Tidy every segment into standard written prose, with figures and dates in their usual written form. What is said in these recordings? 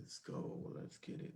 Let's go. Let's get it.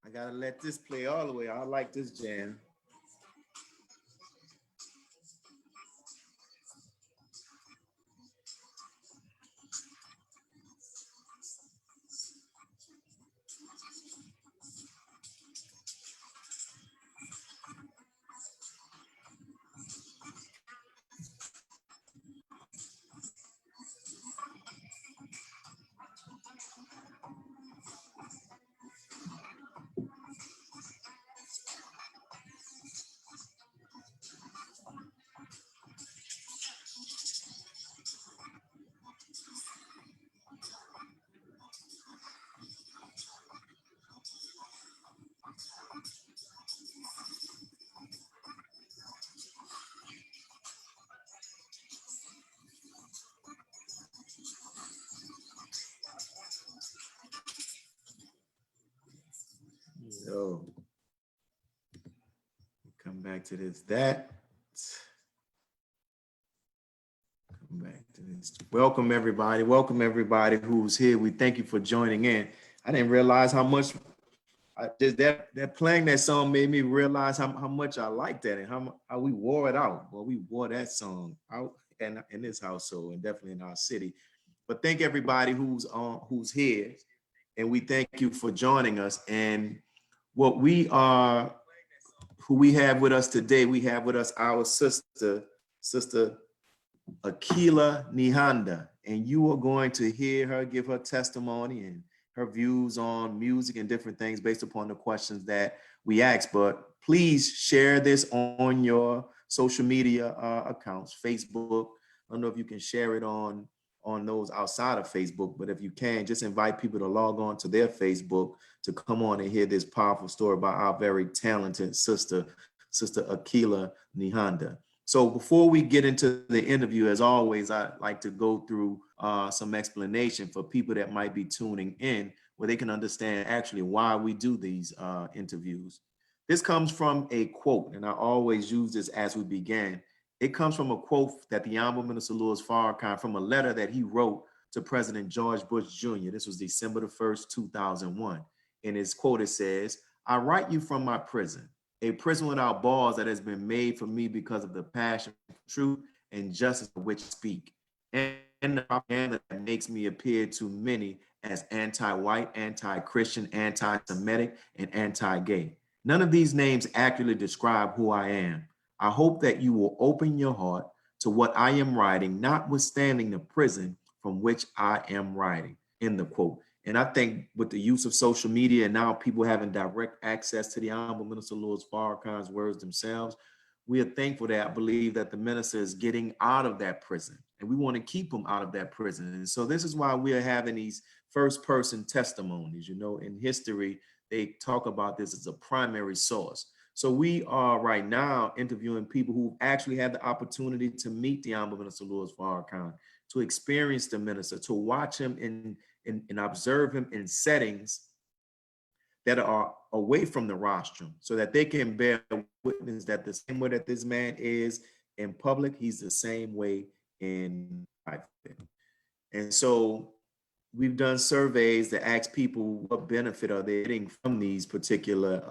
I gotta let this play all the way. I like this jam. Yo, come back to this. Come back to this. Welcome everybody. Welcome everybody who's here. We thank you for joining in. I didn't realize how much just that playing that song made me realize how much I liked that and how we wore it out. Well, we wore that song out in this household and definitely in our city. But thank everybody who's here, and we thank you for joining us. And what we are, who we have with us today, we have with us our sister Akila Nehanda, and you are going to hear her give her testimony and her views on music and different things based upon the questions that we asked. But please share this on your social media accounts, Facebook. I don't know if you can share it on those outside of Facebook, but if you can, just invite people to log on to their Facebook to come on and hear this powerful story about our very talented sister Akila Nehanda. So before we get into the interview, as always, I like to go through some explanation for people that might be tuning in, where they can understand actually why we do these interviews. This comes from a quote, and I always use this as we begin. It comes from a quote that the Honorable Minister Louis Farrakhan, from a letter that he wrote to President George Bush Jr. This was December the 1st, 2001. In his quote, it says, "I write you from my prison, a prison without bars that has been made for me because of the passion for truth and justice of which I speak, and the propaganda that makes me appear to many as anti-white, anti-Christian, anti-Semitic, and anti-gay. None of these names accurately describe who I am. I hope that you will open your heart to what I am writing, notwithstanding the prison from which I am writing." End the quote. And I think with the use of social media and now people having direct access to the Honorable Minister Louis Farrakhan's words themselves, we are thankful that I believe that the minister is getting out of that prison, and we want to keep him out of that prison. And so this is why we are having these first person testimonies. You know, in history, they talk about this as a primary source. So we are right now interviewing people who actually had the opportunity to meet the Honorable Minister Louis Farrakhan, to experience the minister, to watch him and observe him in settings that are away from the rostrum, so that they can bear witness that the same way that this man is in public, he's the same way in private. And so we've done surveys that ask people what benefit are they getting from these particular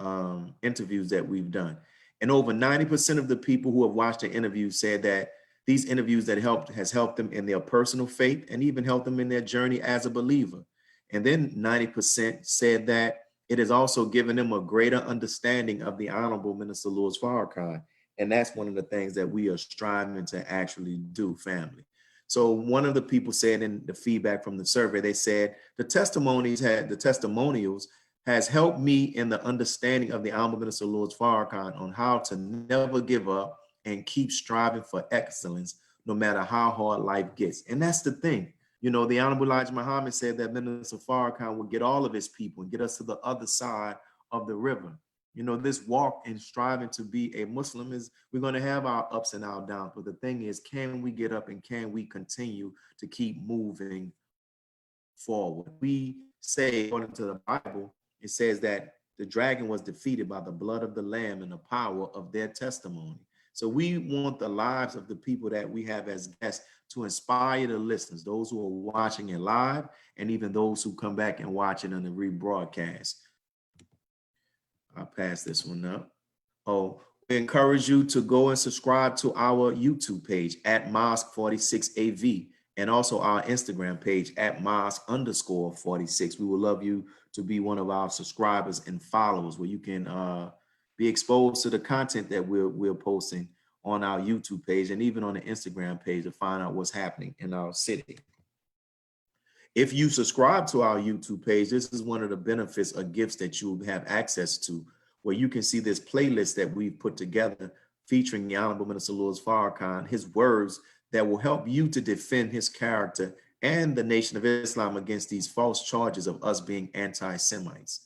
interviews that we've done. And over 90% of the people who have watched the interview said that these interviews that has helped them in their personal faith and even helped them in their journey as a believer. And then 90% said that it has also given them a greater understanding of the Honorable Minister Louis Farrakhan. And that's one of the things that we are striving to actually do, family. So one of the people said in the feedback from the survey, they said the testimonials has helped me in the understanding of the Honorable Minister Louis Farrakhan on how to never give up and keep striving for excellence, no matter how hard life gets. And that's the thing. You know, the Honorable Elijah Muhammad said that Minister Farrakhan would get all of his people and get us to the other side of the river. You know, this walk and striving to be a Muslim is, we're going to have our ups and our downs. But the thing is, can we get up and can we continue to keep moving forward? We say, according to the Bible, it says that the dragon was defeated by the blood of the Lamb and the power of their testimony. So we want the lives of the people that we have as guests to inspire the listeners, those who are watching it live, and even those who come back and watch it on the rebroadcast. I'll pass this one up. Oh, we encourage you to go and subscribe to our YouTube page at Mosque46AV, and also our Instagram page at Mosque_46. We would love you to be one of our subscribers and followers, where you can be exposed to the content that we're posting on our YouTube page and even on the Instagram page to find out what's happening in our city. If you subscribe to our YouTube page, this is one of the benefits or gifts that you have access to, where you can see this playlist that we've put together featuring the Honorable Minister Louis Farrakhan, his words that will help you to defend his character and the Nation of Islam against these false charges of us being anti-Semites.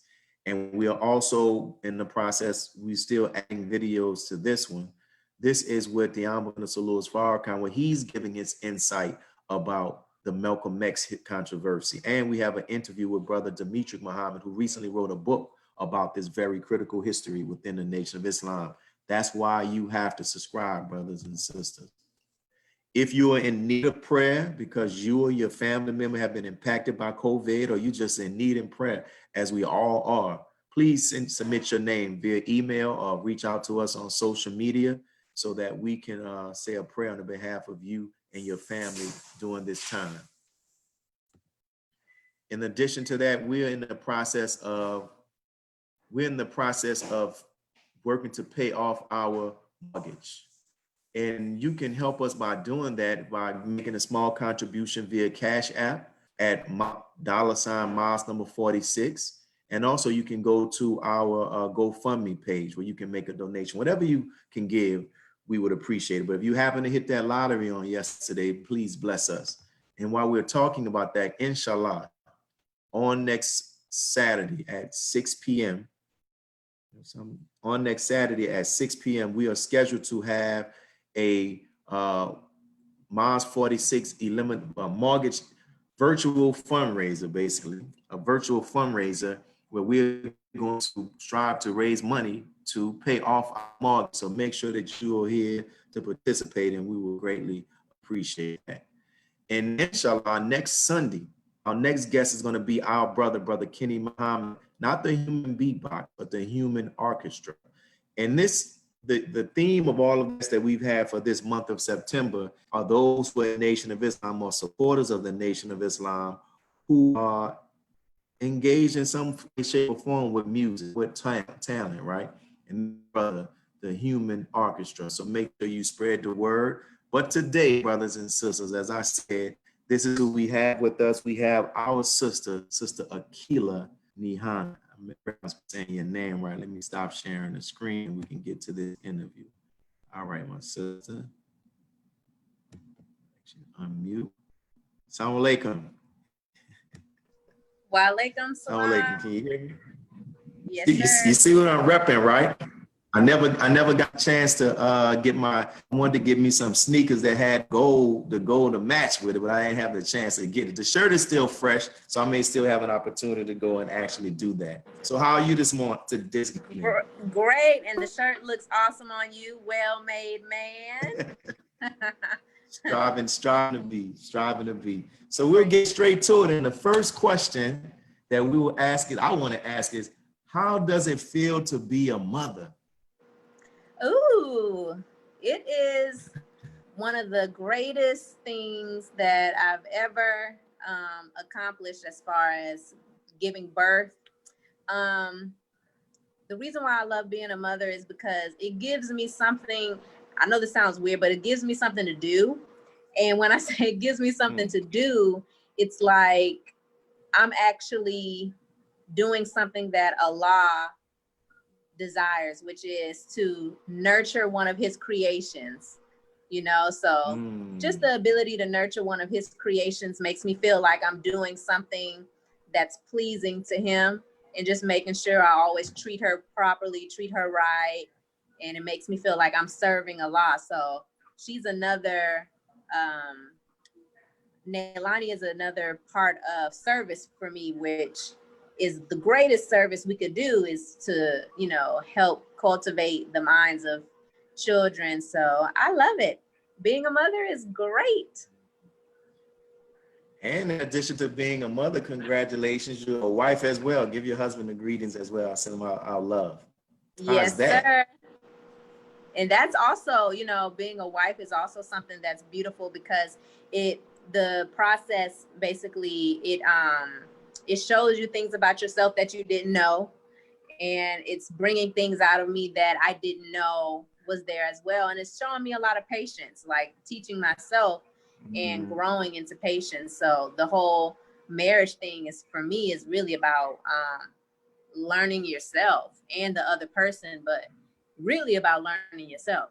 And we are also in the process, we're still adding videos to this one. This is with the Honorable Minister Louis Farrakhan, where he's giving his insight about the Malcolm X controversy. And we have an interview with Brother Demetric Muhammad, who recently wrote a book about this very critical history within the Nation of Islam. That's why you have to subscribe, brothers and sisters. If you are in need of prayer because you or your family member have been impacted by COVID, or you just in need of prayer, as we all are, please submit your name via email or reach out to us on social media so that we can say a prayer on the behalf of you and your family during this time. In addition to that, we're in the process of working to pay off our mortgage. And you can help us by doing that by making a small contribution via Cash App at $Mosque46. And also you can go to our GoFundMe page where you can make a donation. Whatever you can give, we would appreciate it. But if you happen to hit that lottery on yesterday, please bless us. And while we're talking about that, inshallah, on next Saturday at 6 p.m., we are scheduled to have a Mosque 46 mortgage virtual fundraiser, basically a virtual fundraiser where we're going to strive to raise money to pay off our mortgage. So make sure that you are here to participate, and we will greatly appreciate that. And inshallah, our next Sunday, our next guest is going to be our brother Kenny Muhammad, not the human beatbox, but the human orchestra. And the theme of all of this that we've had for this month of September are those who are the Nation of Islam or supporters of the Nation of Islam who are engaged in some shape or form with music, with talent, right? And brother, the human orchestra. So make sure you spread the word. But today, brothers and sisters, as I said, this is who we have with us. We have our sister Akila Nehanda. I'm saying your name right. Let me stop sharing the screen and we can get to this interview. All right, my sister. Unmute. Assalamu alaikum. Wa alaikum salam. Assalamu alaikum. Can you hear me? Yes, You sir. see what I'm repping, right? I never got a chance to I wanted to get me some sneakers that had gold to match with it, but I didn't have the chance to get it. The shirt is still fresh, so I may still have an opportunity to go and actually do that. So how are you this morning? Great, and the shirt looks awesome on you. Well made, man. striving to be. So we'll get straight to it. And the first question that we will ask I want to ask is, how does it feel to be a mother? Ooh, it is one of the greatest things that I've ever accomplished as far as giving birth. The reason why I love being a mother is because it gives me something. I know this sounds weird, but it gives me something to do. And when I say it gives me something to do, it's like I'm actually doing something that Allah desires, which is to nurture one of his creations, so just the ability to nurture one of his creations makes me feel like I'm doing something that's pleasing to him, and just making sure I always treat her properly, treat her right, and it makes me feel like I'm serving Allah. So she's another Neilani is another part of service for me, which is the greatest service we could do, is to, help cultivate the minds of children. So I love it. Being a mother is great. And in addition to being a mother, congratulations, you're a wife as well. Give your husband the greetings as well. I'll send him our love. Yes, sir. And that's also, being a wife is also something that's beautiful, because the process basically it shows you things about yourself that you didn't know, and it's bringing things out of me that I didn't know was there as well. And it's showing me a lot of patience, like teaching myself and growing into patience. So the whole marriage thing is, for me, is really about learning yourself and the other person, but really about learning yourself.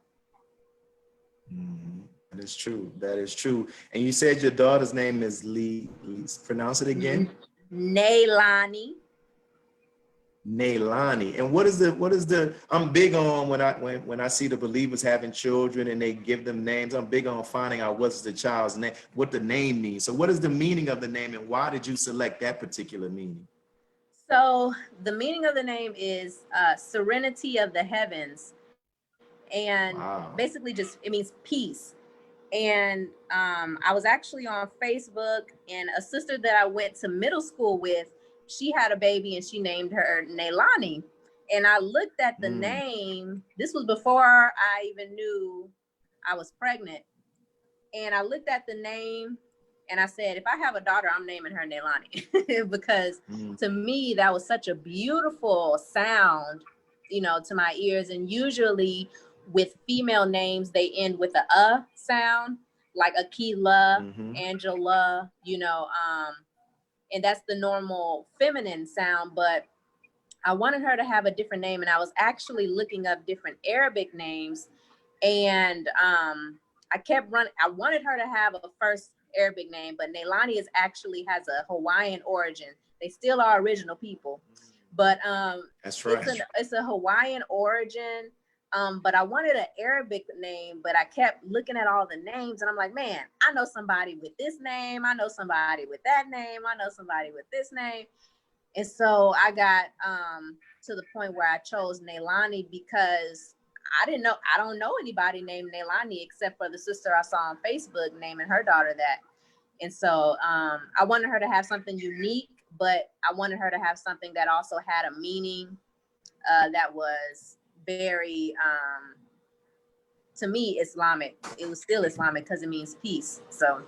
That is true. And you said your daughter's name is Lee. Pronounce it again. Neilani. And what is the I'm big on when I see the believers having children and they give them names, I'm big on finding out what's the child's name, what the name means. So what is the meaning of the name, and why did you select that particular meaning? So the meaning of the name is serenity of the heavens. And basically it means peace. And I was actually on Facebook, and a sister that I went to middle school with, she had a baby and she named her Neilani. And I looked at the name. This was before I even knew I was pregnant. And I looked at the name and I said, if I have a daughter, I'm naming her Neilani. Because to me, that was such a beautiful sound, to my ears. And usually with female names, they end with a sound, like Akila, Angela, and that's the normal feminine sound. But I wanted her to have a different name, and I was actually looking up different Arabic names, and I kept running. I wanted her to have a first Arabic name, but Neilani has a Hawaiian origin. They still are original people, but that's right. It's a Hawaiian origin. But I wanted an Arabic name, but I kept looking at all the names, and I'm like, man, I know somebody with this name. I know somebody with that name. I know somebody with this name. And so I got to the point where I chose Neilani because I don't know anybody named Neilani except for the sister I saw on Facebook naming her daughter that. And so I wanted her to have something unique, but I wanted her to have something that also had a meaning that was very, to me, Islamic. It was still Islamic because it means peace. So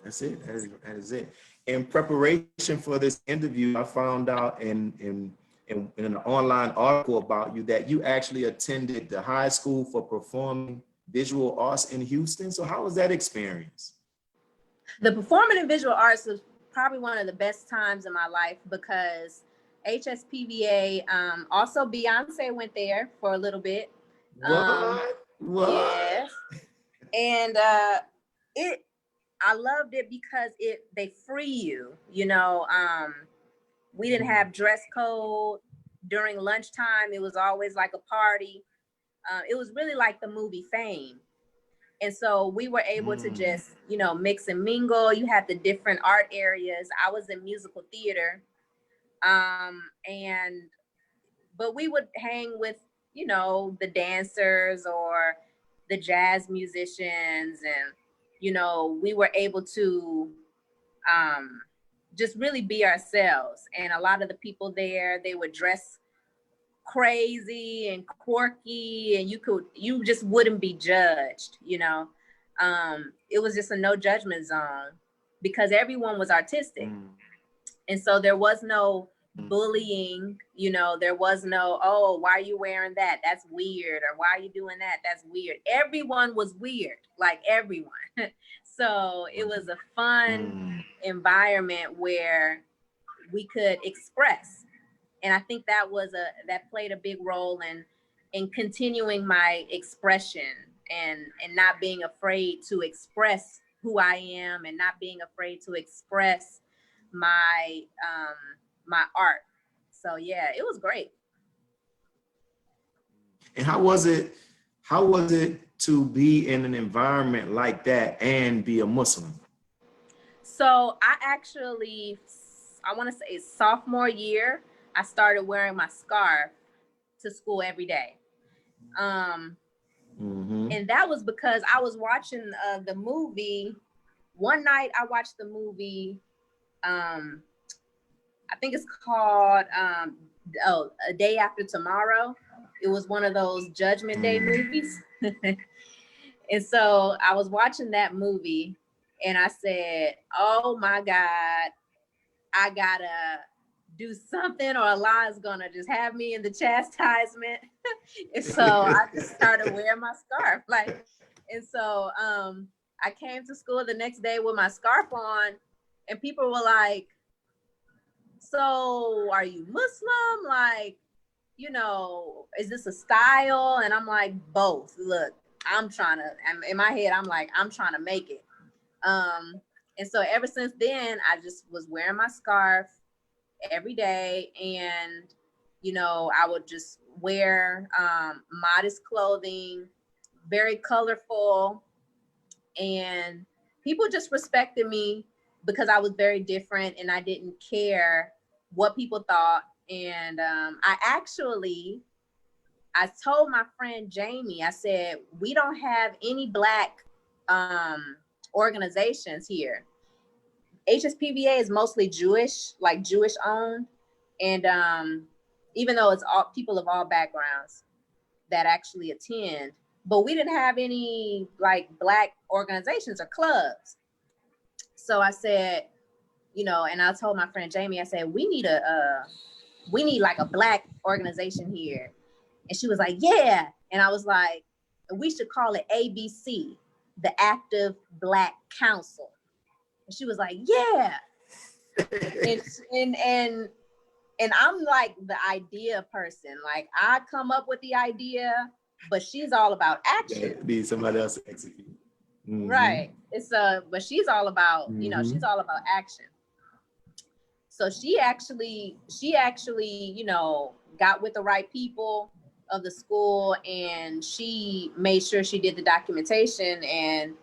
that's it. That is it. In preparation for this interview, I found out in an online article about you that you actually attended the High School for Performing Visual Arts in Houston. So how was that experience? The performing and visual arts was probably one of the best times in my life because HSPVA, also Beyonce went there for a little bit. What? Yes. And I loved it because they free you, you know. We didn't have dress code during lunchtime. It was always like a party. It was really like the movie Fame. And so we were able to just, you know, mix and mingle. You had the different art areas. I was in musical theater. But we would hang with, you know, the dancers or the jazz musicians. And, you know, we were able to just really be ourselves. And a lot of the people there, they would dress crazy and quirky, and you just wouldn't be judged, you know. It was just a no judgment zone because everyone was artistic. And so there was no bullying, you know. There was no, oh, why are you wearing that? That's weird. Or why are you doing that? That's weird. Everyone was weird, like everyone. So it was a fun environment where we could express. And I think that played a big role in continuing my expression and not being afraid to express who I am and not being afraid to express my my art. So yeah, it was great. And how was it to be in an environment like that and be a Muslim? So I want to say sophomore year, I started wearing my scarf to school every day. And that was because I was watching the movie. One night I watched the movie, I think it's called A Day After Tomorrow. It was one of those Judgment Day movies. And so I was watching that movie and I said, oh my God, I gotta do something or Allah is gonna just have me in the chastisement. And so I just started wearing my scarf. And so I came to school the next day with my scarf on and people were like, so are you Muslim? Like, you know, is this a style? And I'm like, both. Look, in my head, I'm like, I'm trying to make it. And so ever since then, I just was wearing my scarf every day. And, you know, I would just wear modest clothing, very colorful. And people just respected me because I was very different and I didn't care what people thought. And I told my friend Jamie, I said, we don't have any Black organizations here. HSPVA is mostly Jewish, like Jewish owned. And even though it's all people of all backgrounds that actually attend, but we didn't have any like Black organizations or clubs. So I said, you know, and I told my friend Jamie, I said, we need like a Black organization here. And she was like, yeah. And I was like, we should call it ABC, the Active Black Council. And she was like, yeah. and I'm like the idea person. Like I come up with the idea, but she's all about action. Need somebody else to execute. Right. But she's all about, you know, she's all about action. So she actually, you know, got with the right people of the school and she made sure she did the documentation and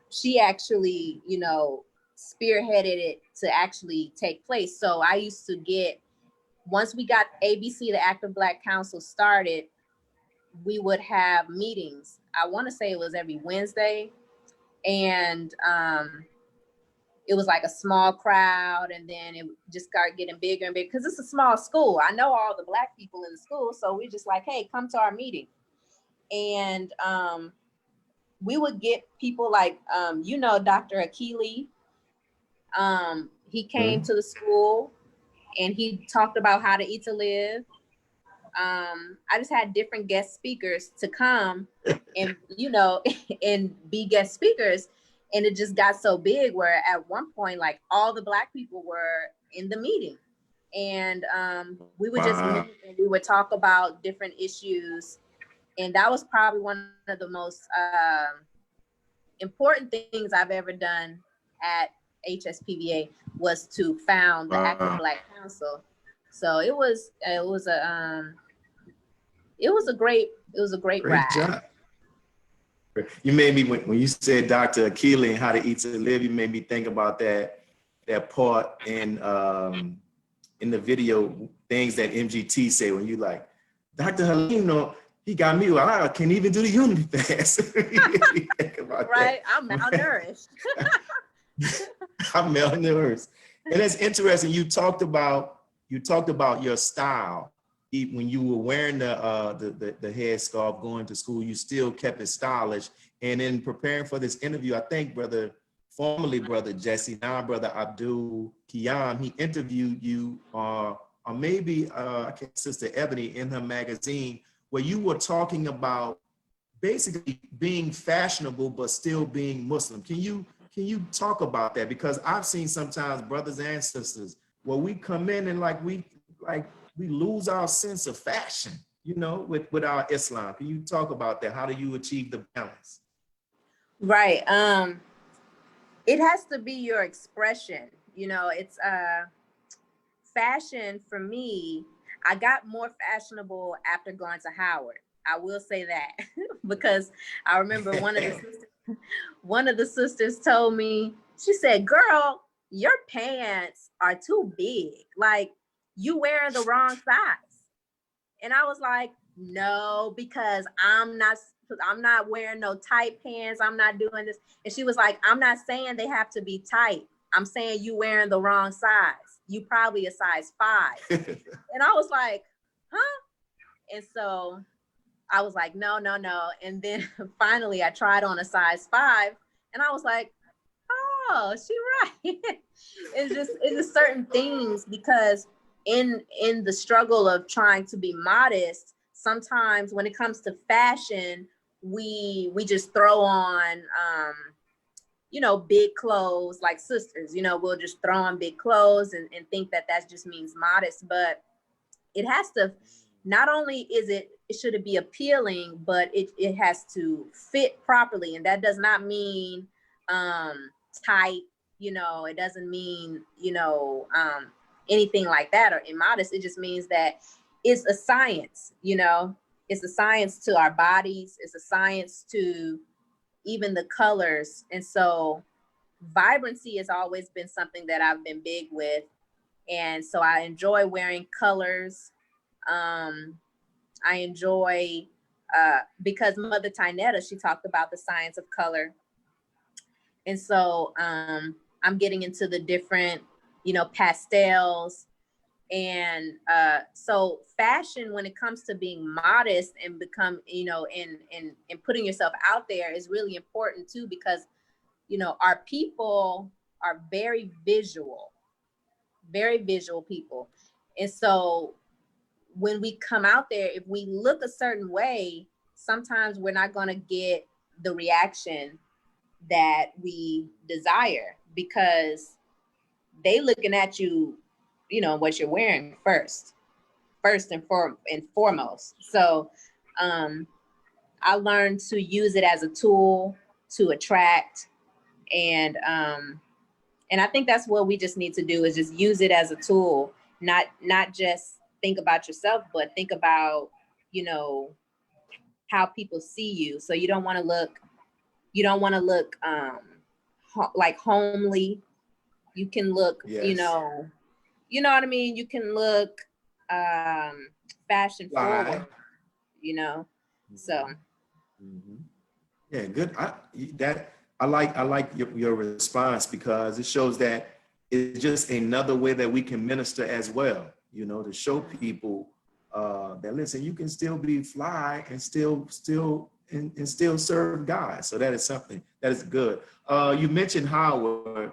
she actually, you know, spearheaded it to actually take place. So I used to once we got ABC, the Active Black Council started, we would have meetings. I want to say it was every Wednesday, and it was like a small crowd, and then it just started getting bigger and bigger because it's a small school. I know all the Black people in the school, so we just like, hey, come to our meeting. And we would get people like, Dr. Akila. He came to the school and he talked about how to eat to live. I just had different guest speakers to come and, and be guest speakers. And it just got so big where at one point, like all the Black people were in the meeting. And we would just meet and we would talk about different issues. And that was probably one of the most important things I've ever done at HSPVA was to found the Active Black Council. So it was a great ride. Job. You made me, when you said Dr. Akila and how to eat to live, you made me think about that part in the video, things that MGT say when you like, Dr. Halim, he got me, I can't even do the unity fast. Right, I'm malnourished. I'm malnourished. And that's interesting. You talked about your style. When you were wearing the headscarf going to school, you still kept it stylish. And in preparing for this interview, I think formerly brother Jesse, now brother Abdul Kiyam, he interviewed you, or maybe Sister Ebony in her magazine, where you were talking about basically being fashionable but still being Muslim. Can you talk about that? Because I've seen sometimes brothers and sisters where we come in and we lose our sense of fashion, with our Islam. Can you talk about that? How do you achieve the balance? Right. It has to be your expression. It's fashion for me. I got more fashionable after going to Howard. I will say that because I remember one of the sisters told me, she said, "Girl, your pants are too big. Like, you wearing the wrong size." And I was like, "No, because I'm not wearing no tight pants. I'm not doing this." And she was like, "I'm not saying they have to be tight. I'm saying you wearing the wrong size. You probably a size 5. And I was like, "Huh?" And so I was like, no. And then finally I tried on a size 5 and I was like, oh, she right. It's just certain things, because in the struggle of trying to be modest, sometimes when it comes to fashion, we just throw on big clothes, like sisters, we'll just throw on big clothes and think that just means modest. But it has to, not only should it be appealing, but it has to fit properly. And that does not mean tight, it doesn't mean, anything like that or immodest. It just means that it's a science, it's a science to our bodies. It's a science to even the colors. And so vibrancy has always been something that I've been big with. And so I enjoy wearing colors. I enjoy, because Mother Tynetta, she talked about the science of color. And so I'm getting into the different, pastels. And so fashion, when it comes to being modest and become, and putting yourself out there, is really important too, because, our people are very visual people. And so when we come out there, if we look a certain way, sometimes we're not going to get the reaction that we desire, because they looking at you, what you're wearing first and foremost. So I learned to use it as a tool to attract. And I think that's what we just need to do, is just use it as a tool, not just think about yourself, but think about, how people see you. So you don't want to look like homely. You can look, yes, you know what I mean? You can look fashion forward, So. Yeah, good. I like your response, because it shows that it's just another way that we can minister as well. You know, to show people that, listen, you can still be fly and still serve God. So that is something that is good. You mentioned Howard,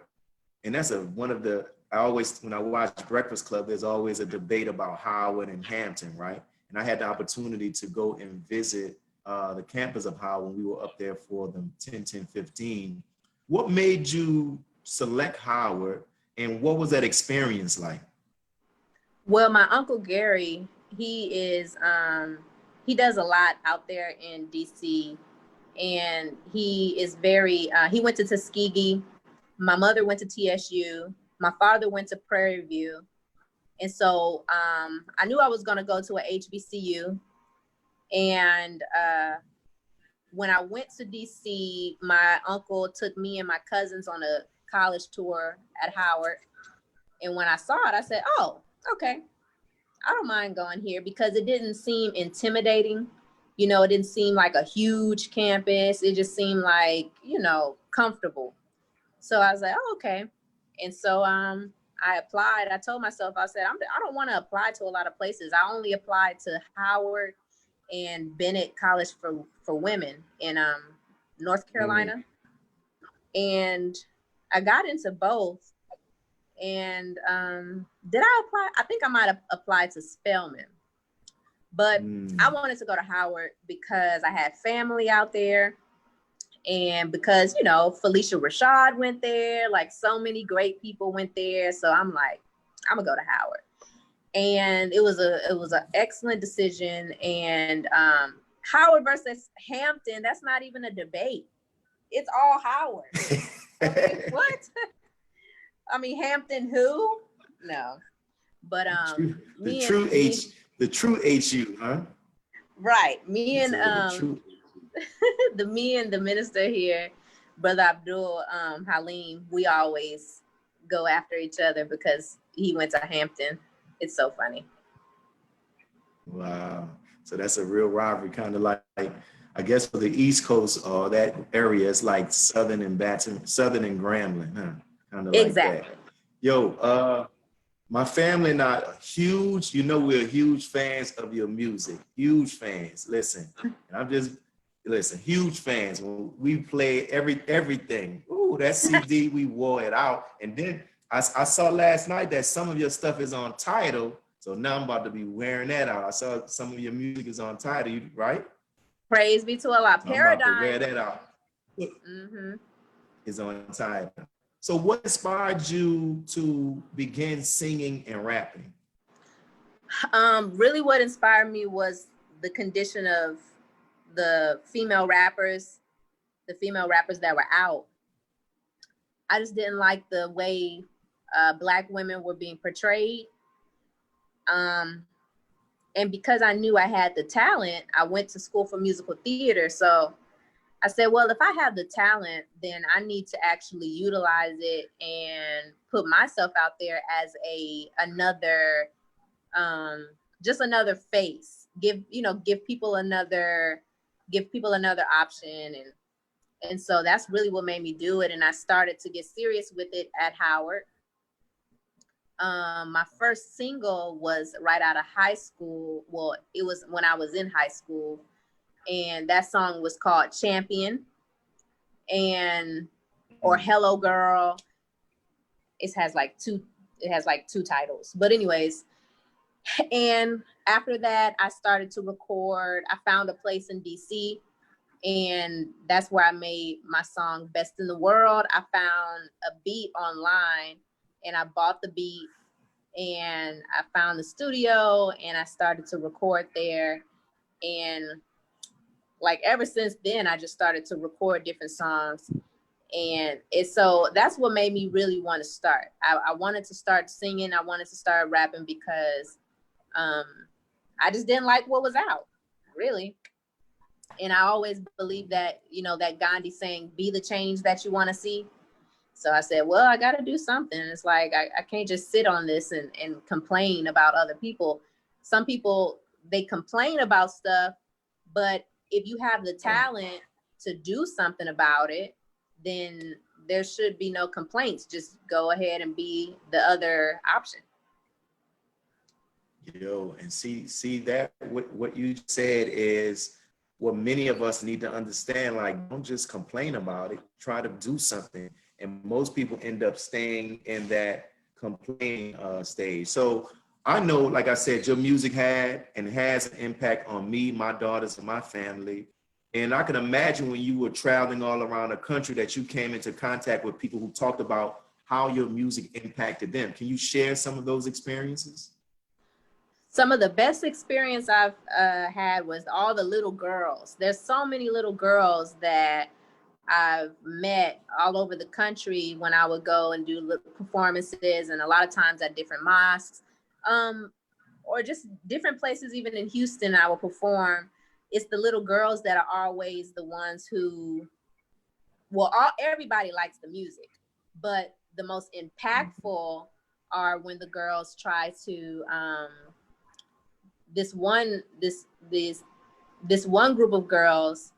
and that's one of the, I always, when I watch Breakfast Club, there's always a debate about Howard and Hampton, right? And I had the opportunity to go and visit the campus of Howard when we were up there for the 10-10-15. What made you select Howard, and what was that experience like? Well, my Uncle Gary, he does a lot out there in DC, and he is very, he went to Tuskegee. My mother went to TSU. My father went to Prairie View. And so I knew I was going to go to a HBCU. And when I went to DC, my uncle took me and my cousins on a college tour at Howard. And when I saw it, I said, oh, okay, I don't mind going here, because it didn't seem intimidating. You know, it didn't seem like a huge campus. It just seemed like, you know, comfortable. So I was like, oh, okay. And so I applied. I told myself, I said, I don't want to apply to a lot of places. I only applied to Howard and Bennett College for Women in North Carolina. And I got into both. And did I apply? I think I might have applied to Spelman. But I wanted to go to Howard because I had family out there. And because, you know, Felicia Rashad went there, like so many great people went there. So I'm like, I'm gonna go to Howard. And it was an excellent decision. And Howard versus Hampton, that's not even a debate. It's all Howard. Okay, what? I mean, Hampton who? No. But the true HU, huh? Right. Me and the minister here, Brother Abdul Halim, we always go after each other because he went to Hampton. It's so funny. Wow. So that's a real rivalry, kind of like I guess for the East Coast or that area, it's like Southern and Grambling, huh? Kind of like that. Yo, my family not huge. You know, we're huge fans of your music. Huge fans. Listen, and I'm just huge fans. When we play everything. Ooh, that CD, we wore it out. And then I saw last night that some of your stuff is on Tidal. So now I'm about to be wearing that out. I saw some of your music is on Tidal, right? Praise be to Allah. So Paradigm. I'm about to wear that out. Is on Tidal. So what inspired you to begin singing and rapping? Really what inspired me was the condition of the female rappers that were out. I just didn't like the way Black women were being portrayed. And because I knew I had the talent, I went to school for musical theater. So I said, well, if I have the talent, then I need to actually utilize it and put myself out there as another face. Give people another option, and so that's really what made me do it. And I started to get serious with it at Howard. My first single was right out of high school. Well, it was when I was in high school. And that song was called Champion or Hello Girl. It has like two titles. But anyways, and after that, I started to record. I found a place in DC, and that's where I made my song Best in the World. I found a beat online and I bought the beat, and I found the studio and I started to record there. And like ever since then, I just started to record different songs. And so that's what made me really want to start. I wanted to start singing. I wanted to start rapping because I just didn't like what was out, really. And I always believed that, that Gandhi saying, be the change that you want to see. So I said, well, I got to do something. It's like, I can't just sit on this and complain about other people. Some people, they complain about stuff, but if you have the talent to do something about it, then there should be no complaints. Just go ahead and be the other option. Yo, and see that what you said is what many of us need to understand. Like, don't just complain about it, try to do something. And most people end up staying in that complaining stage. So I know, like I said, your music had and has an impact on me, my daughters, and my family. And I can imagine when you were traveling all around the country that you came into contact with people who talked about how your music impacted them. Can you share some of those experiences? Some of the best experience I've had was all the little girls. There's so many little girls that I've met all over the country when I would go and do performances, and a lot of times at different mosques, or just different places. Even in Houston, I will perform. It's the little girls that are always the ones who, well, everybody likes the music, but the most impactful are when the girls try to, this one group of girls,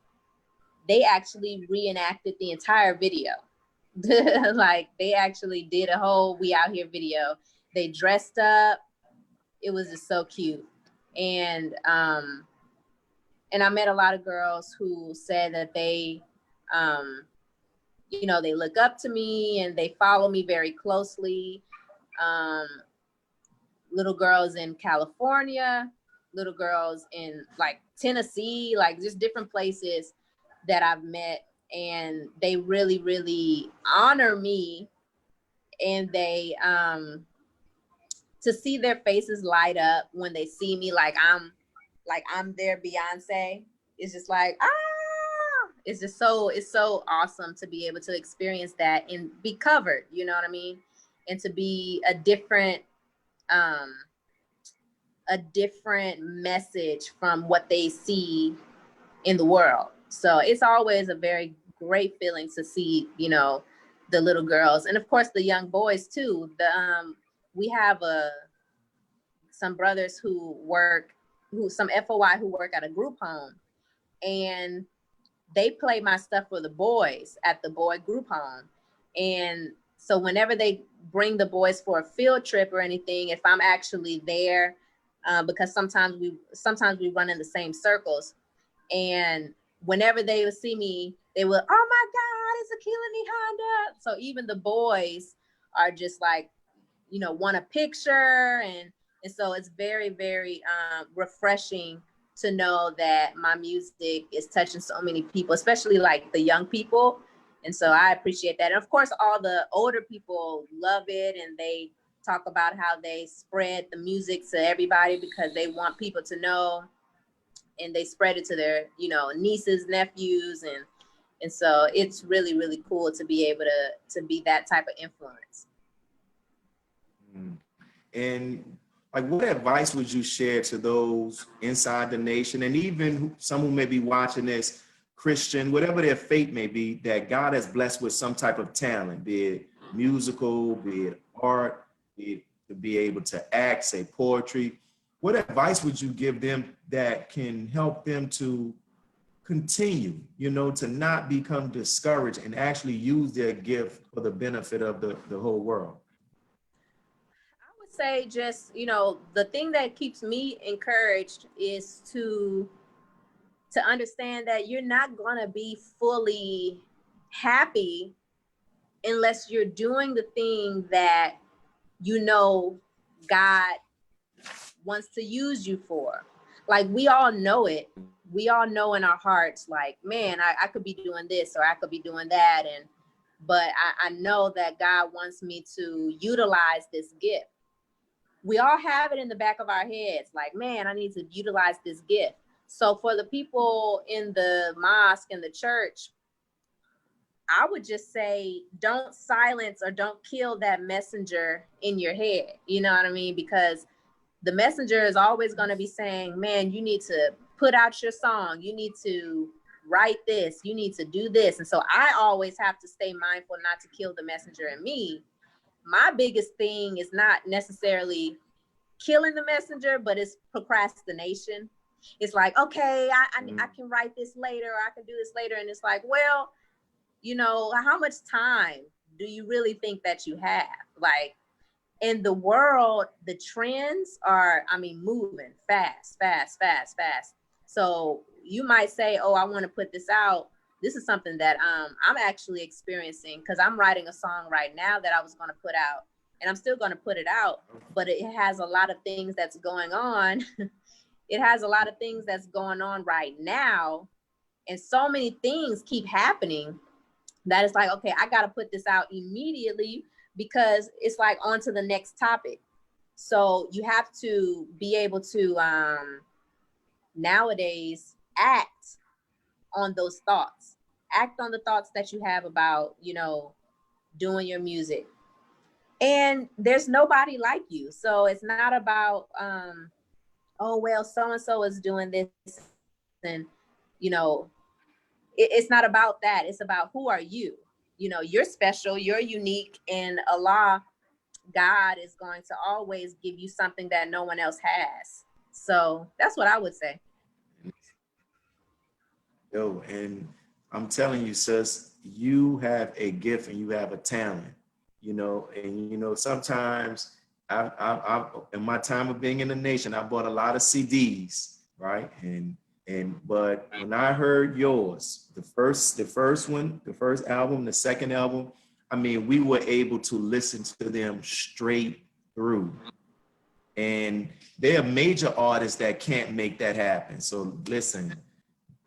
they actually reenacted the entire video. Like, they actually did a whole We Out Here video. They dressed up. It was just so cute. And I met a lot of girls who said that they, they look up to me and they follow me very closely. Little girls in California, little girls in like Tennessee, like just different places that I've met, and they really, really honor me. And they, to see their faces light up when they see me, like I'm their Beyonce. It's just like, it's so awesome to be able to experience that and be covered, you know what I mean? And to be a different message from what they see in the world. So it's always a very great feeling to see, the little girls, and of course the young boys too. We have some brothers some FOI who work at a group home, and they play my stuff for the boys at the boy group home. And so whenever they bring the boys for a field trip or anything, if I'm actually there, because sometimes we run in the same circles, and whenever they would see me, they would, oh my God, it's Akila Nehanda. So even the boys are just like, want a picture. And so it's very, very refreshing to know that my music is touching so many people, especially like the young people. And so I appreciate that. And of course, all the older people love it, and they talk about how they spread the music to everybody because they want people to know, and they spread it to their, nieces, nephews. And so it's really, really cool to be able to be that type of influence. And like, what advice would you share to those inside the nation, and even some who may be watching this, Christian, whatever their fate may be, that God has blessed with some type of talent, be it musical, be it art, be it to be able to act, say poetry? What advice would you give them that can help them to continue, to not become discouraged and actually use their gift for the benefit of the whole world? I would say just, the thing that keeps me encouraged is to understand that you're not going to be fully happy unless you're doing the thing that God wants to use you for. Like, we all know it. We all know in our hearts, like, man, I could be doing this or I could be doing that. But I know that God wants me to utilize this gift. We all have it in the back of our heads, like, man, I need to utilize this gift. So for the people in the mosque and the church, I would just say, don't silence or don't kill that messenger in your head. You know what I mean? Because the messenger is always going to be saying, man, you need to put out your song. You need to write this. You need to do this. And so I always have to stay mindful not to kill the messenger in me. My biggest thing is not necessarily killing the messenger, but it's procrastination. it's like, okay, I can write this later, or I can do this later. And it's like, well, you know, how much time do you really think that you have? Like, in the world, the trends are, I mean, moving fast. So you might say, oh, I want to put this out. This is something that I'm actually experiencing, because I'm writing a song right now that I was going to put out, and I'm still going to put it out, but it has a lot of things that's going on. It has a lot of things that's going on right now. And so many things keep happening that it's like, okay, I got to put this out immediately, because it's like on to the next topic. So you have to be able to nowadays act on those thoughts, act on the thoughts that you have about, you know, doing your music. And there's nobody like you. So it's not about, oh, well, so-and-so is doing this. And, you know, it's not about that. It's about, who are you? You know, you're special, you're unique, and Allah, God, is going to always give you something that no one else has. So that's what I would say. Yo, and I'm telling you, sis, you have a gift and you have a talent, you know, and you know, sometimes I in my time of being in the nation, I bought a lot of CDs, right? But when I heard yours, the first one, the first album, the second album, I mean, we were able to listen to them straight through. And there are major artists that can't make that happen. So listen,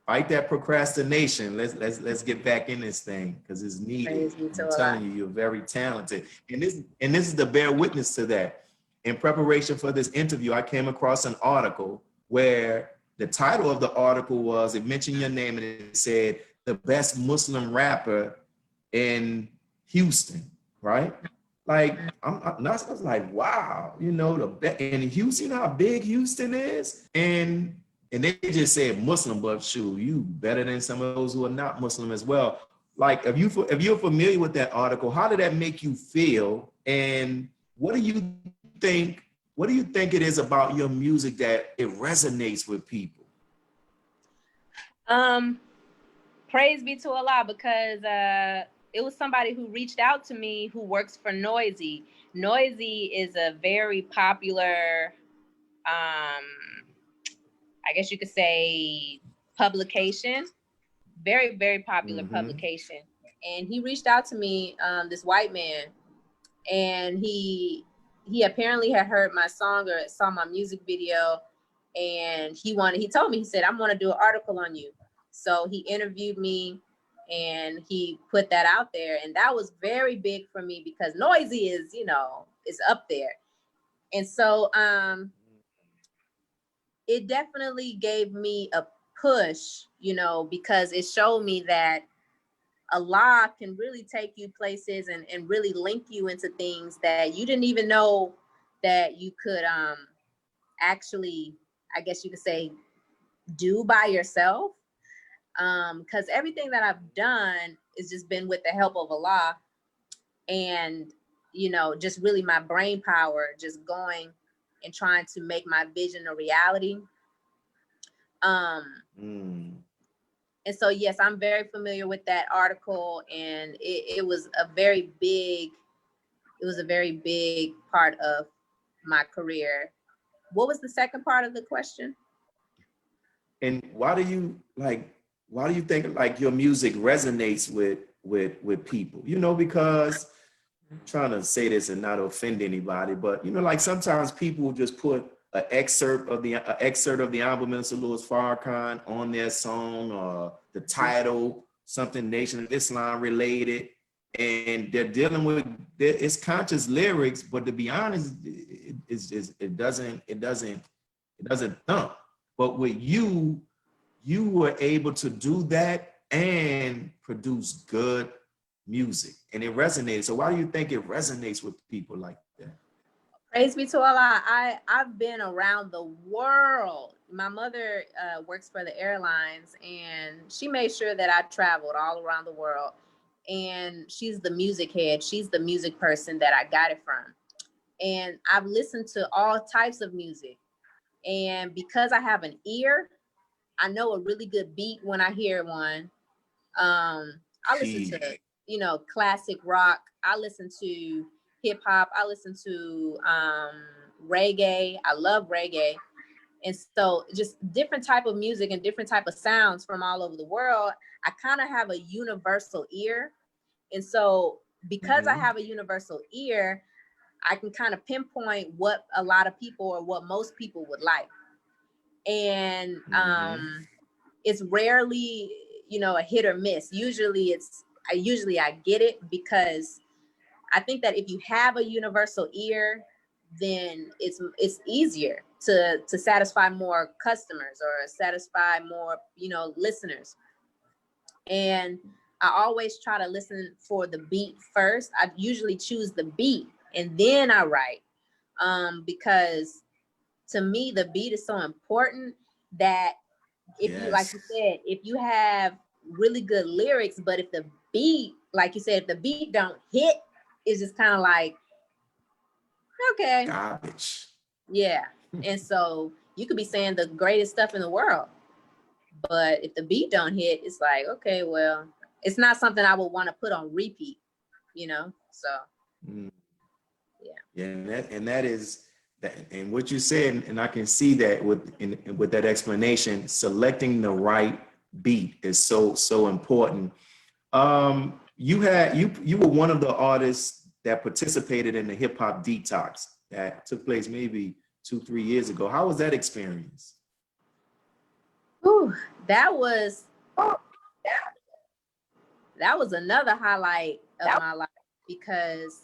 fight that procrastination. Let's get back in this thing, because it's needed. I'm telling you, you're very talented. And this is the bear witness to that. In preparation for this interview, I came across an article where the title of the article was, it mentioned your name and it said the best Muslim rapper in Houston, right? Like I was like, wow, you know, in Houston, you know how big Houston is, and they just said Muslim, but shoot, you better than some of those who are not Muslim as well. Like, if you're familiar with that article, how did that make you feel? And what do you think? What do you think it is about your music that it resonates with people? Praise be to Allah, because it was somebody who reached out to me who works for Noisy. Noisy is a very popular, I guess you could say, publication. Very, very popular publication. And he reached out to me, this white man, and he apparently had heard my song or saw my music video, and he told me, he said, I'm going to do an article on you. So he interviewed me and he put that out there, and that was very big for me, because Noisy is, you know, is up there. And so it definitely gave me a push, you know, because it showed me that Allah can really take you places and really link you into things that you didn't even know that you could actually, I guess you could say, do by yourself. Because everything that I've done has just been with the help of Allah, and, you know, just really my brain power, just going and trying to make my vision a reality. And so, yes, I'm very familiar with that article, and it was a very big part of my career. What was the second part of the question? And why do you think like your music resonates with people? You know, because I'm trying to say this and not offend anybody, but you know, like sometimes people will just put an excerpt of the album of Louis Farrakhan on their song, or the title, something Nation of Islam related, and they're dealing with it's conscious lyrics, but to be honest, it doesn't thump. But with you were able to do that and produce good music, and it resonated. So why do you think it resonates with people like that? Praise be to Allah. I've been around the world. My mother works for the airlines, and she made sure that I traveled all around the world. And she's the music head. She's the music person that I got it from. And I've listened to all types of music. And because I have an ear, I know a really good beat when I hear one. I listen to, you know, classic rock. I listen to hip hop. I listen to reggae. I love reggae. And so just different type of music and different type of sounds from all over the world. I kind of have a universal ear. And so because I have a universal ear, I can kind of pinpoint what a lot of people or what most people would like. And it's rarely, you know, a hit or miss. Usually I get it, because I think that if you have a universal ear, then it's easier to satisfy more customers or satisfy more, you know, listeners. And I always try to listen for the beat first. I usually choose the beat and then I write, because to me the beat is so important that if you, like you said, if you have really good lyrics, but if the beat, like you said, if the beat don't hit, it's just kind of like, okay, garbage. Yeah. And so you could be saying the greatest stuff in the world, but if the beat don't hit, it's like, okay, well, it's not something I would want to put on repeat, you know? So yeah, and that is that, and what you said, and I can see that with that explanation, selecting the right beat is so important. You were one of the artists that participated in the hip hop detox that took place maybe 2-3 years ago. How was that experience? Whew, that was another highlight of my life, because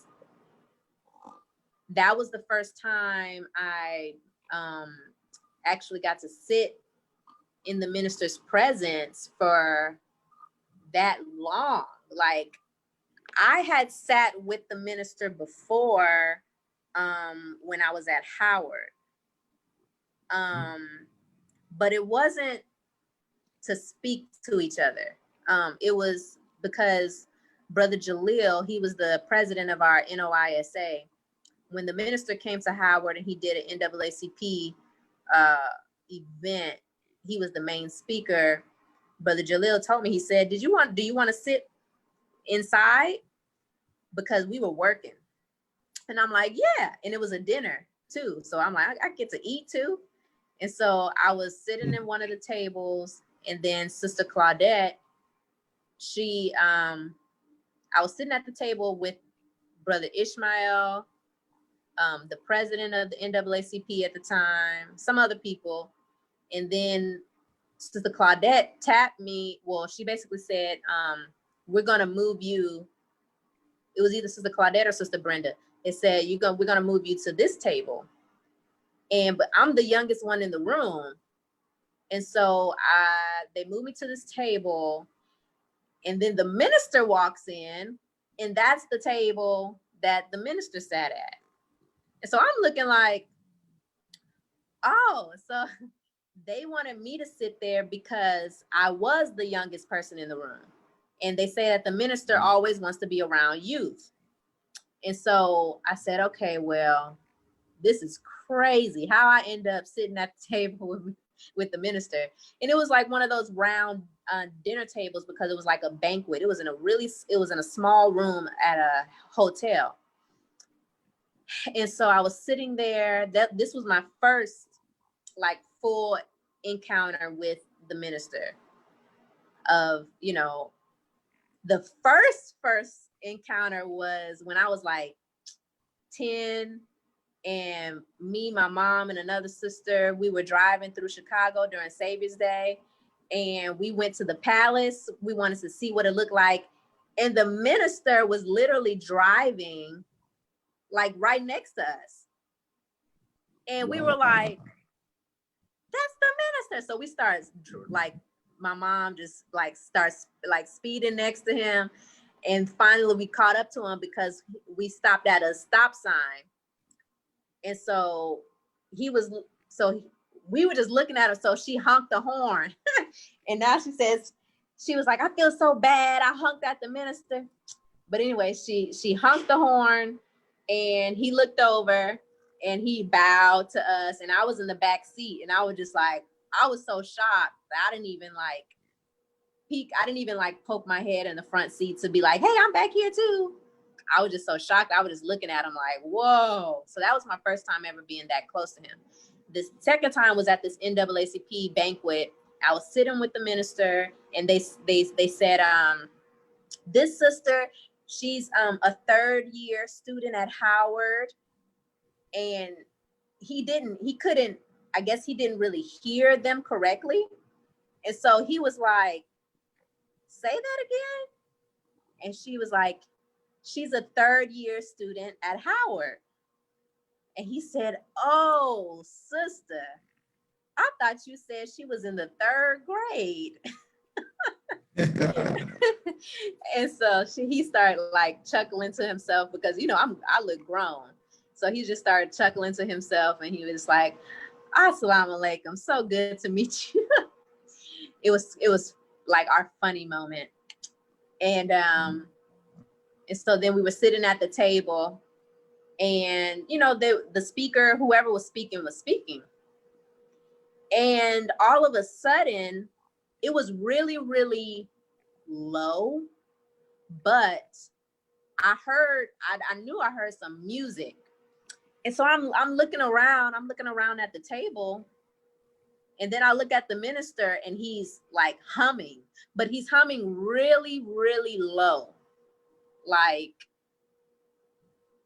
that was the first time I actually got to sit in the minister's presence for that long. Like, I had sat with the minister before, when I was at Howard, but it wasn't to speak to each other. It was because Brother Jaleel, he was the president of our NOISA. When the minister came to Howard and he did an NAACP event, he was the main speaker. Brother Jaleel told me, he said, do you want to sit inside? Because we were working. And I'm like, yeah. And it was a dinner too. So I'm like, I get to eat too. And so I was sitting in one of the tables, and then Sister Claudette, I was sitting at the table with Brother Ishmael, the president of the NAACP at the time, some other people. And then Sister Claudette tapped me. Well, she basically said, we're going to move you. It was either Sister Claudette or Sister Brenda. It said, we're going to move you to this table. But I'm the youngest one in the room. And so they moved me to this table, and then the minister walks in, and that's the table that the minister sat at. And so I'm looking like, oh, so they wanted me to sit there because I was the youngest person in the room. And they say that the minister always wants to be around youth. And so I said, okay, well, this is crazy how I end up sitting at the table with the minister. And it was like one of those round dinner tables, because it was like a banquet. It was in a small room at a hotel. And so I was sitting there. This was my first like full encounter with the minister. Of, you know, the first encounter was when I was like 10, and me, my mom, and another sister, we were driving through Chicago during Savior's Day, and we went to the palace. We wanted to see what it looked like. And the minister was literally driving like right next to us. And we were like, that's the minister. So we start, like, my mom just like starts like speeding next to him. And finally we caught up to him because we stopped at a stop sign. And so we were just looking at her. So she honked the horn. And now she says, she was like, I feel so bad. I honked at the minister. But anyway, she honked the horn, and he looked over, and he bowed to us, and I was in the back seat, and I was just like, I was so shocked that I didn't even like peek. I didn't even like poke my head in the front seat to be like, hey, I'm back here too. I was just so shocked. I was just looking at him like, whoa. So that was my first time ever being that close to him. The second time was at this NAACP banquet. I was sitting with the minister, and they said, this sister, she's a third year student at Howard, and I guess he didn't really hear them correctly. And so he was like, say that again. And she was like, she's a third year student at Howard. And he said, oh, sister, I thought you said she was in the third grade. And so he started like chuckling to himself because, you know, I look grown. So he just started chuckling to himself, and he was like, Assalamu alaikum, so good to meet you. It was like our funny moment. And so then we were sitting at the table, and, you know, the speaker, whoever was speaking. And all of a sudden, it was really, really low, but I knew I heard some music. And so I'm looking around at the table, and then I look at the minister, and he's like humming, but he's humming really, really low. Like,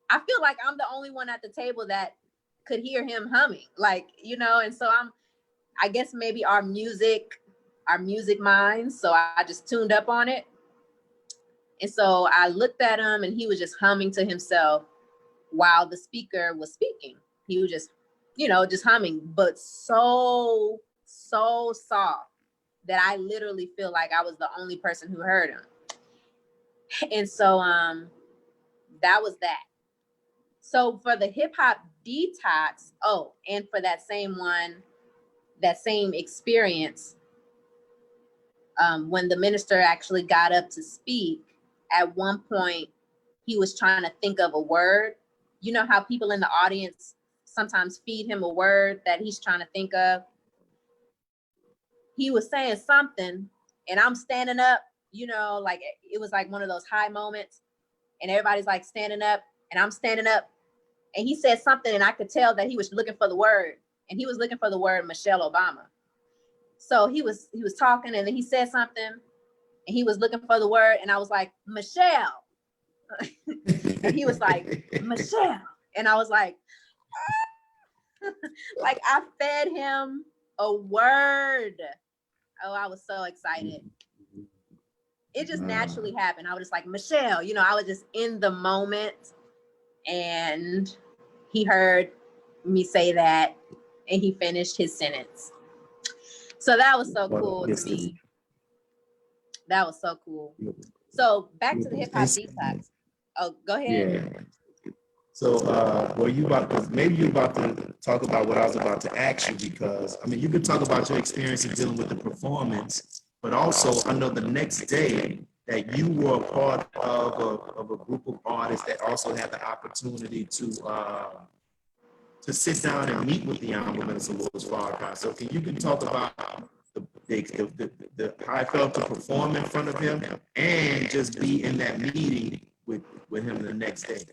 I feel like I'm the only one at the table that could hear him humming, like, you know. And so I guess maybe our music minds. So I just tuned up on it. And so I looked at him, and he was just humming to himself while the speaker was speaking. He was just, you know, just humming, but so soft that I literally feel like I was the only person who heard him. And so that was that. So for the hip hop detox, and for that same experience, when the minister actually got up to speak, at one point he was trying to think of a word. You know how people in the audience sometimes feed him a word that he's trying to think of? He was saying something, and I'm standing up, you know, like it was like one of those high moments, and everybody's like standing up, and I'm standing up, and he said something, and I could tell that he was looking for the word, and he was looking for the word Michelle Obama. So he was talking, and then he said something, and he was looking for the word, and I was like, Michelle. And he was like, Michelle. And I was like, like I fed him a word. Oh, I was so excited. It just naturally happened. I was just like, Michelle, you know, I was just in the moment, and he heard me say that, and he finished his sentence. So that was so cool to me. That was so cool. So back to the hip hop detox. Oh, go ahead. Yeah. So, you about to talk about what I was about to ask you, because I mean, you could talk about your experience in dealing with the performance, but also I know the next day that you were a part of a group of artists that also had the opportunity to sit down and meet with the Honorable Minister Louis Farrakhan. So, you can talk about how I felt to perform in front of him and just be in that meeting with him the next day.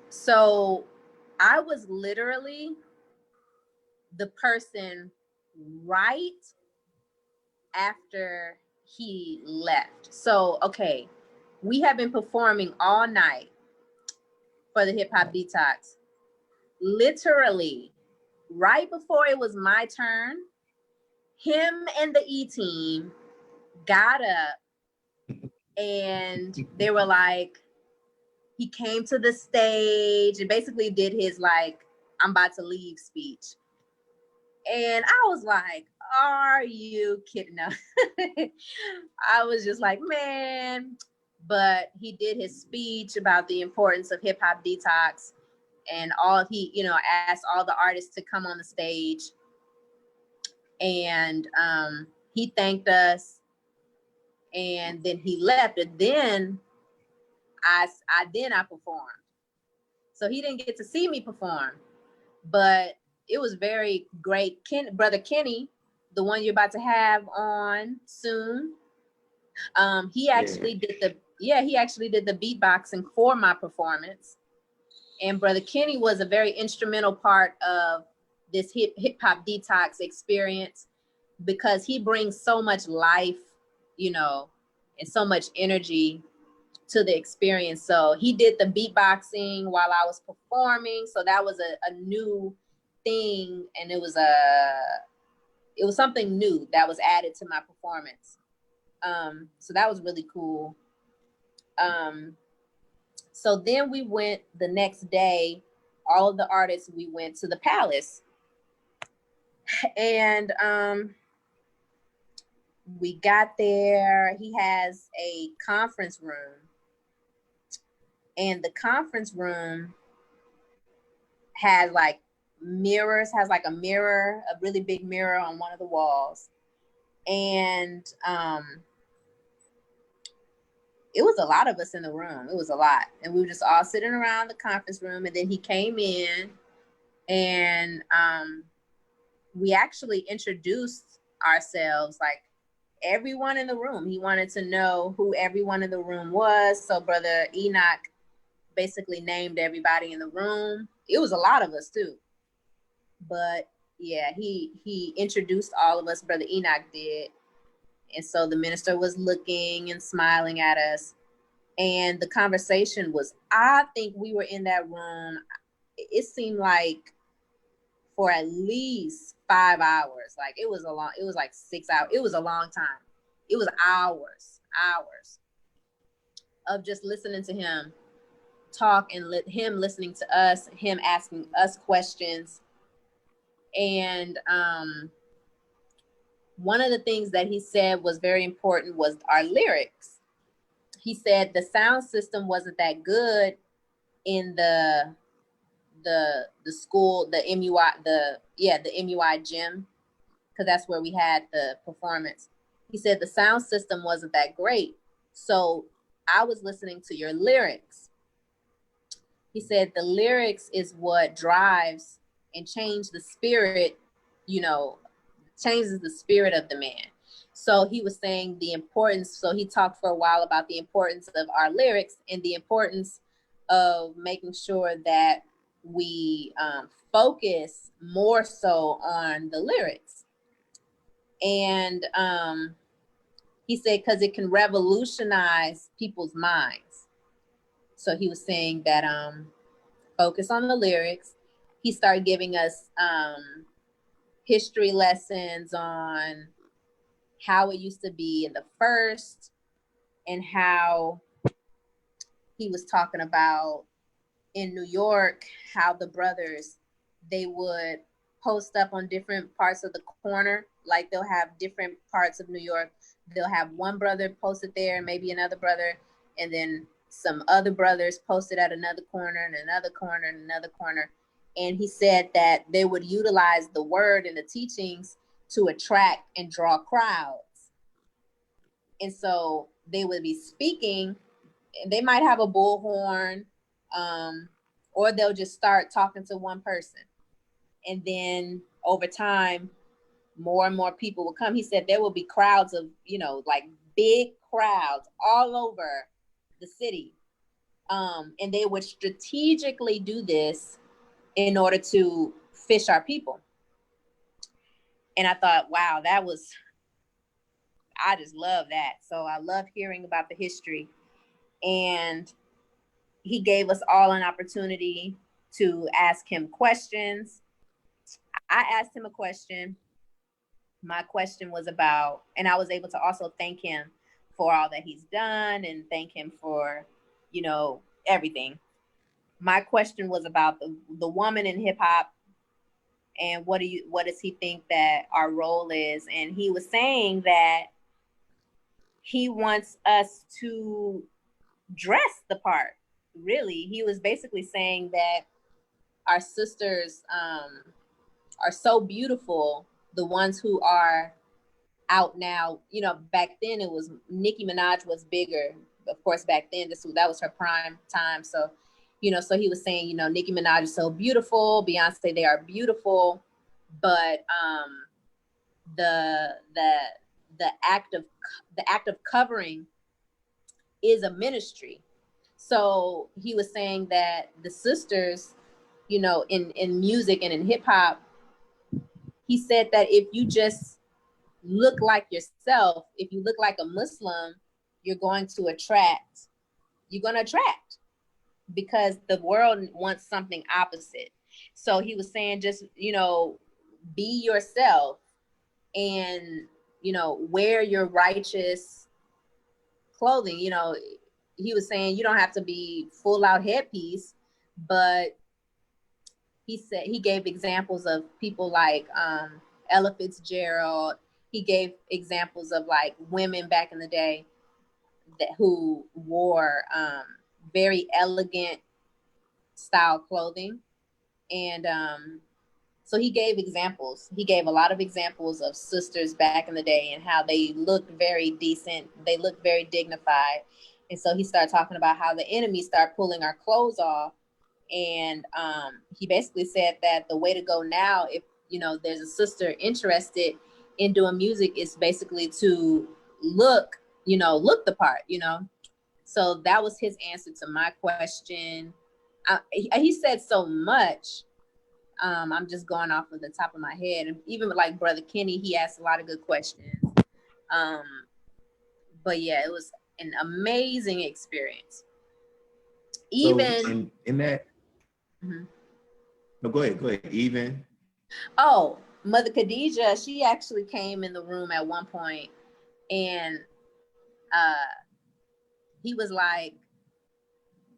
So I was literally the person right after he left. So, okay, we have been performing all night for the hip hop detox. Literally, right before it was my turn, him and the E-team got up, and they were like, he came to the stage and basically did his like, I'm about to leave speech. And I was like, are you kidding? No. I was just like, man. But he did his speech about the importance of hip hop detox, and he, you know, asked all the artists to come on the stage, and he thanked us, and then he left. And then I performed. So he didn't get to see me perform, but it was very great. Brother Kenny, the one you're about to have on soon, he actually did the beatboxing for my performance. And Brother Kenny was a very instrumental part of this hip hop detox experience, because he brings so much life, you know, and so much energy to the experience. So he did the beatboxing while I was performing. So that was a new thing, and it was something new that was added to my performance. So that was really cool. So then we went the next day, all of the artists, we went to the Palace. And we got there. He has a conference room. And the conference room has like mirrors, has like a mirror, a really big mirror on one of the walls. And it was a lot of us in the room. It was a lot. And we were just all sitting around the conference room. And then he came in, and we actually introduced ourselves, like everyone in the room. He wanted to know who everyone in the room was. So Brother Enoch basically named everybody in the room. It was a lot of us too. But yeah, he introduced all of us, Brother Enoch did. And so the minister was looking and smiling at us. And the conversation was, I think we were in that room, it seemed like for at least 5 hours. Like it was like 6 hours. It was a long time. It was hours of just listening to him talk, and him listening to us, him asking us questions. And one of the things that he said was very important was our lyrics. He said the sound system wasn't that good in the school, the MUI gym, because that's where we had the performance. He said the sound system wasn't that great, so I was listening to your lyrics. He said the lyrics is what drives and changes the spirit, changes the spirit of the man. So he was saying the importance, so he talked for a while about the importance of our lyrics and the importance of making sure that we focus more so on the lyrics. And he said, because it can revolutionize people's minds. So he was saying that focus on the lyrics. He started giving us history lessons on how it used to be in the first, and how he was talking about in New York, how the brothers, they would post up on different parts of the corner. Like they'll have different parts of New York. They'll have one brother posted there, and maybe another brother, and then some other brothers posted at another corner and another corner and another corner. And he said that they would utilize the word and the teachings to attract and draw crowds. And so they would be speaking, and they might have a bullhorn, or they'll just start talking to one person. And then over time, more and more people will come. He said there will be crowds of, like big crowds all over the city. And they would strategically do this in order to fish our people. And I thought, wow, I just love that. So I love hearing about the history. And he gave us all an opportunity to ask him questions. I asked him a question. My question was about, and I was able to also thank him for all that he's done and thank him for, everything. My question was about the woman in hip hop, and what does he think that our role is? And he was saying that he wants us to dress the part. Really, he was basically saying that our sisters are so beautiful, the ones who are out now. Back then it was Nicki Minaj was bigger, of course, back then, that was her prime time. So, you know, so he was saying, you know, Nicki Minaj is so beautiful, Beyonce, they are beautiful, but the act of covering is a ministry. So he was saying that the sisters, you know, in music and in hip hop, he said that if you just look like yourself, if you look like a Muslim, you're going to attract, because the world wants something opposite. So he was saying, just, you know, be yourself and, you know, wear your righteous clothing. You know, he was saying you don't have to be full out headpiece, but he said, he gave examples of people like Ella Fitzgerald. He gave examples of like women back in the day that who wore very elegant style clothing. And so he gave examples. He gave a lot of examples of sisters back in the day and how they looked very decent. They looked very dignified. And so he started talking about how the enemy started pulling our clothes off. And he basically said that the way to go now, if, you know, there's a sister interested in doing music, is basically to look the part, you know. So that was his answer to my question. He said so much. I'm just going off of the top of my head. And even with like Brother Kenny, he asked a lot of good questions. But yeah, it was an amazing experience. Even so in that, no, go ahead. Even. Oh, Mother Khadijah, she actually came in the room at one point, and he was like,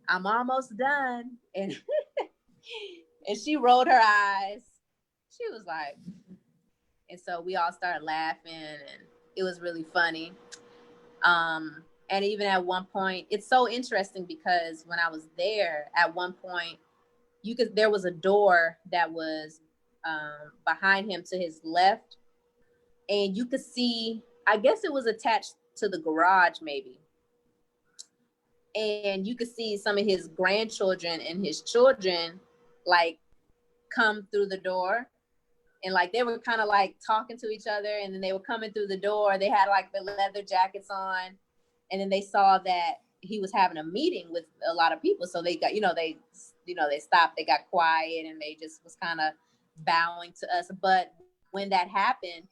"I'm almost done," and and she rolled her eyes. She was like, and so we all started laughing, and it was really funny. And even at one point, it's so interesting because when I was there, at one point, there was a door that was behind him to his left, and you could see, I guess it was attached to the garage maybe, and you could see some of his grandchildren and his children like come through the door, and like they were kind of like talking to each other, and then they were coming through the door. They had like the leather jackets on, and then they saw that he was having a meeting with a lot of people, so they got, they stopped, they got quiet, and they just was kind of bowing to us. But when that happened,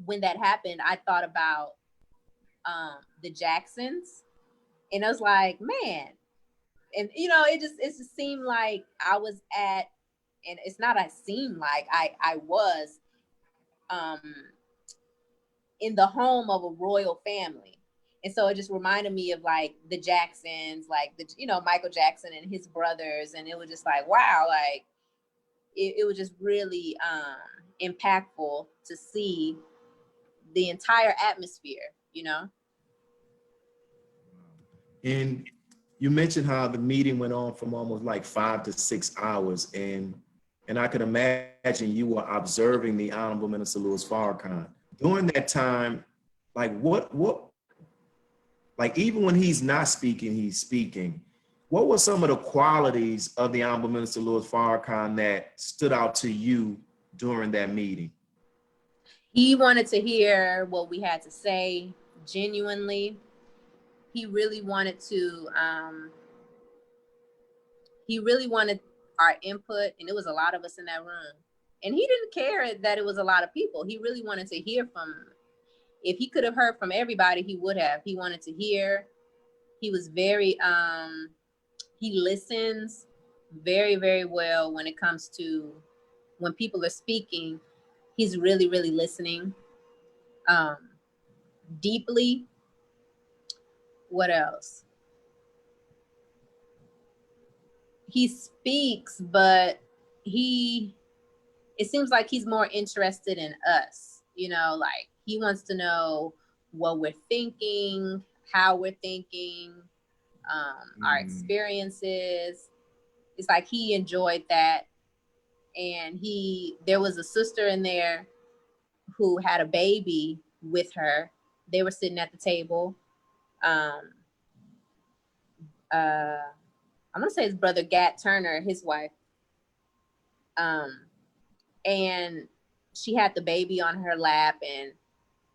I thought about the Jacksons, and I was like, man, and it just seemed like I was at, and it's not, I seemed like I was in the home of a royal family. And so it just reminded me of like the Jacksons, like Michael Jackson and his brothers. And it was just like, wow, like it was just really impactful to see the entire atmosphere. And you mentioned how the meeting went on from almost like 5 to 6 hours. And I could imagine you were observing the Honorable Minister Louis Farrakhan. During that time, like like even when he's not speaking, he's speaking. What were some of the qualities of the Honorable Minister Louis Farrakhan that stood out to you during that meeting? He wanted to hear what we had to say genuinely. He really wanted our input, and it was a lot of us in that room. And he didn't care that it was a lot of people. He really wanted to hear from, if he could have heard from everybody, he would have. He wanted to hear. He was very, he listens very, very well when it comes to when people are speaking. He's really, really listening deeply. What else? He speaks, but it seems like he's more interested in us, like he wants to know what we're thinking, how we're thinking, our experiences. It's like he enjoyed that. And there was a sister in there who had a baby with her. They were sitting at the table. I'm gonna say his brother Gat Turner, his wife. And she had the baby on her lap, and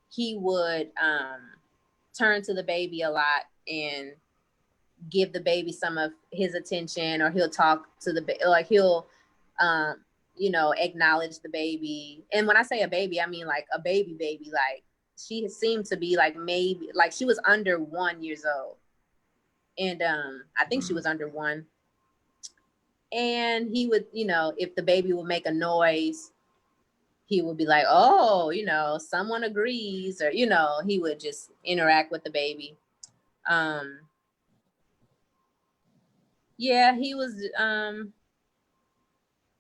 he would turn to the baby a lot and give the baby some of his attention, or he'll talk to the baby, like he'll acknowledge the baby. And when I say a baby, I mean like a baby, like she seemed to be like maybe like she was under 1 year old. And I think she was under 1. And he would, if the baby would make a noise, he would be like, oh, someone agrees, or, he would just interact with the baby. Yeah, he was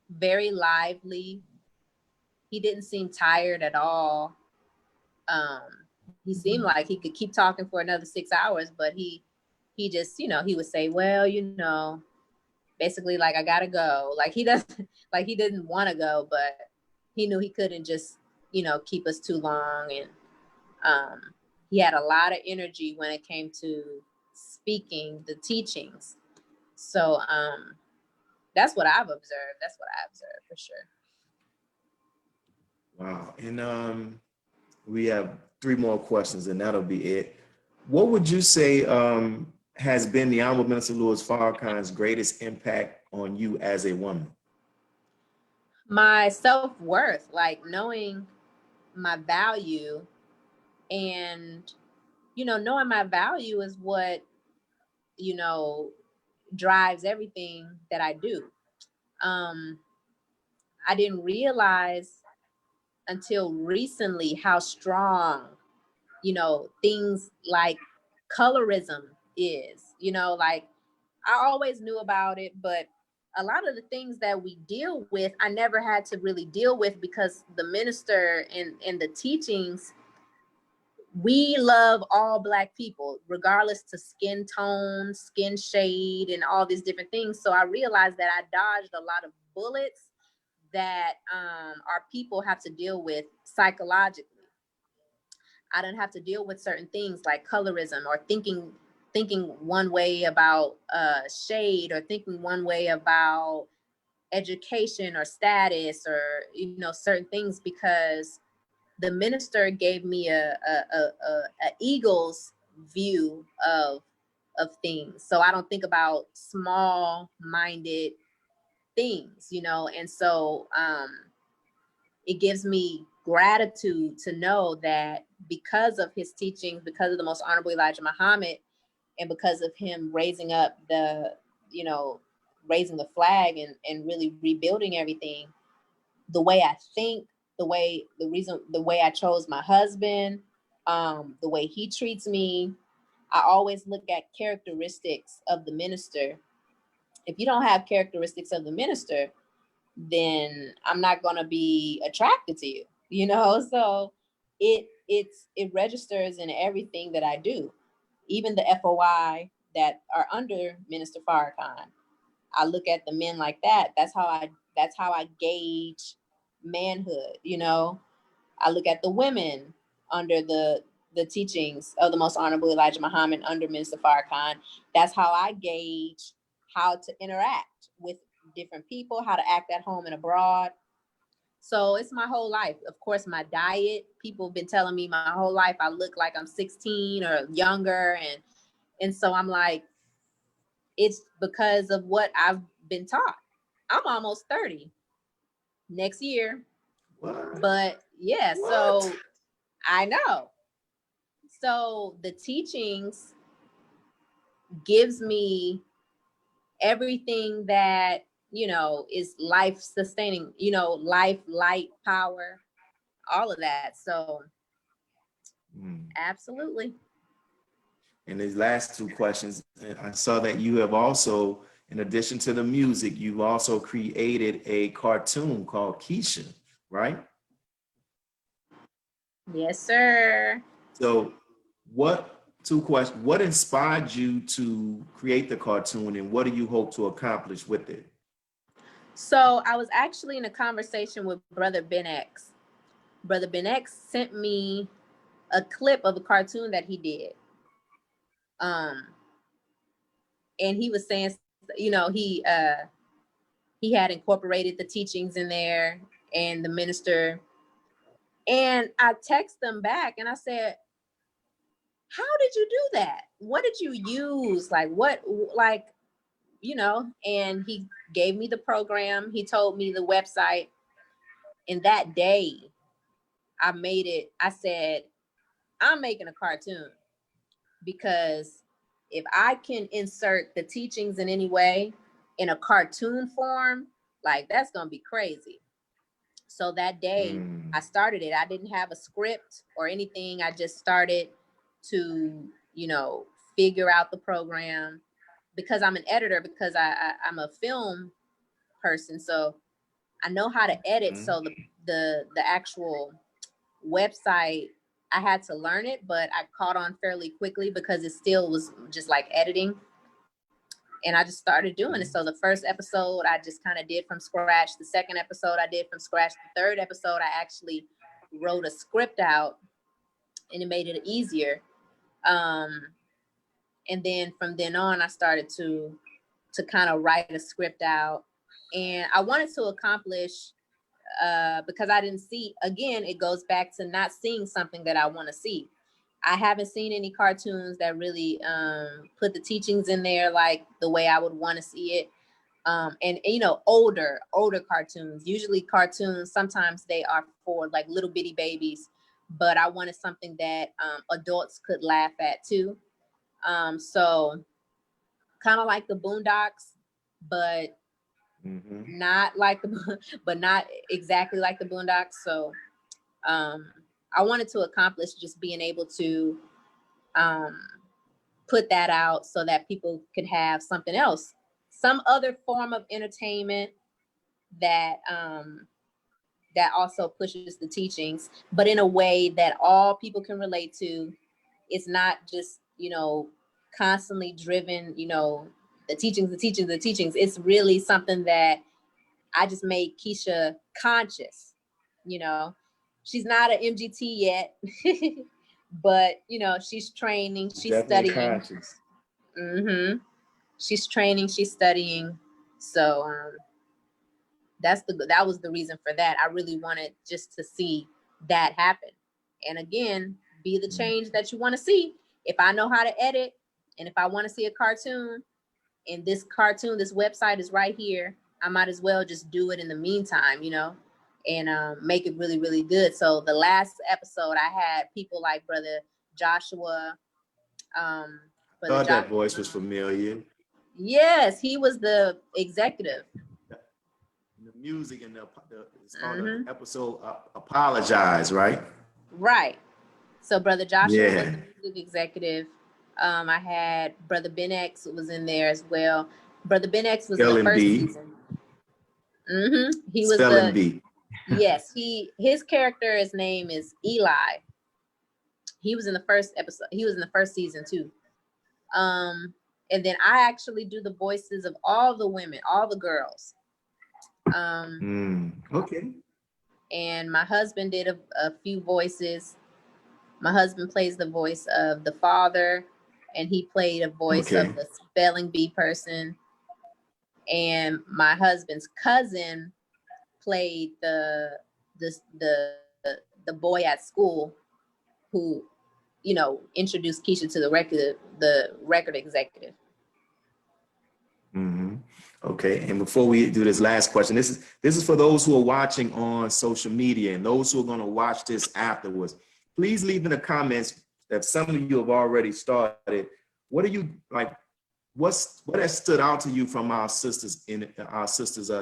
very lively. He didn't seem tired at all. He seemed like he could keep talking for another 6 hours, but he just, he would say, well, basically like, I gotta go. Like he didn't want to go, but he knew he couldn't just, keep us too long. And he had a lot of energy when it came to speaking the teachings. So that's what I've observed. That's what I observed for sure. Wow. And we have 3 more questions, and that'll be it. What would you say has been the Honorable Minister Louis Farrakhan's greatest impact on you as a woman? My self-worth, like knowing my value, and knowing my value is what drives everything that I do. I didn't realize until recently how strong things like colorism is. Like I always knew about it, but a lot of the things that we deal with, I never had to really deal with, because the minister and the teachings, we love all Black people, regardless to skin tone, skin shade, and all these different things. So I realized that I dodged a lot of bullets that our people have to deal with psychologically. I didn't have to deal with certain things like colorism, or thinking one way about shade, or thinking one way about education or status, or certain things, because the minister gave me a eagle's view of things. So I don't think about small minded things, and so it gives me gratitude to know that because of his teachings, because of the Most Honorable Elijah Muhammad, and because of him raising up raising the flag and really rebuilding everything, the way I think, the way I chose my husband, the way he treats me, I always look at characteristics of the minister. If you don't have characteristics of the minister, then I'm not going to be attracted to you, So it registers in everything that I do, even the FOI that are under Minister Farrakhan. I look at the men like that. That's how I gauge manhood. I look at the women under the teachings of the Most Honorable Elijah Muhammad under Minister Farrakhan. That's how I gauge how to interact with different people, how to act at home and abroad. So it's my whole life. Of course, my diet, people have been telling me my whole life I look like I'm 16 or younger. And so I'm like, it's because of what I've been taught. I'm almost 30 next year. What? But yeah, what? So I know. So the teachings gives me everything that, is life sustaining, life, light, power, all of that. So absolutely. And these last 2 questions, I saw that you have also, in addition to the music, you've also created a cartoon called Keisha, right? Yes, sir. So what 2 questions, what inspired you to create the cartoon, and what do you hope to accomplish with it? So I was actually in a conversation with Brother Ben X. Brother Ben X sent me a clip of a cartoon that he did. and he was saying, you know, he had incorporated the teachings in there and the minister. And I texted them back and I said, how did you do that? What did you use? Like what, like, you know, and he gave me the program. He told me the website. And that day I made it. I said, I'm making a cartoon, because if I can insert the teachings in any way in a cartoon form, like that's going to be crazy. So that day I started it. I didn't have a script or anything. I just started to, you know, figure out the program, because I'm an editor, because I'm a film person. So I know how to edit. So the actual website, I had to learn it, but I caught on fairly quickly because it still was just like editing. And I just started doing it. So the first episode I just kind of did from scratch. The second episode I did from scratch. The third episode I actually wrote a script out, and it made it easier. And then from then on, I started to kind of write a script out. And I wanted to accomplish, because I didn't see, again, it goes back to not seeing something that I want to see. I haven't seen any cartoons that really put the teachings in there like the way I would want to see it. And you know, older cartoons, usually cartoons, sometimes they are for like little bitty babies, but I wanted something that adults could laugh at too. So kind of like the Boondocks, but not like but not exactly like the Boondocks. So I wanted to accomplish just being able to put that out so that people could have something else, some other form of entertainment that that also pushes the teachings, but in a way that all people can relate to. It's not just, you know, constantly driven, you know, the teachings. It's really something that I just made Keisha conscious. You know, she's not an MGT yet, but you know, she's training, she's definitely studying. Conscious. She's training, she's studying. So that was the reason for that. I really wanted just to see that happen. And again, be the change that you want to see. If I know how to edit, and if I want to see a cartoon, and this website is right here, I might as well just do it in the meantime, you know, and make it really, really good. So the last episode, I had people like Brother Joshua. Thought that voice was familiar. Yes, he was the executive. The music and it's called the episode Apologize, right? Right. So Brother Joshua was the music executive. I had Brother Ben X was in there as well. Brother Ben X was in the first season. He was the yes. His character's name is Eli. He was in the first episode. He was in the first season too. And then I actually do the voices of all the women, all the girls. Okay. And my husband did a few voices. My husband plays the voice of the father, and he played a voice of the spelling bee person. And my husband's cousin played the boy at school who, you know, introduced Keisha to the record executive. Okay, and before we do this last question, this is for those who are watching on social media and those who are going to watch this afterwards. Please leave in the comments that some of you have already started. What are you like? What has stood out to you from our sisters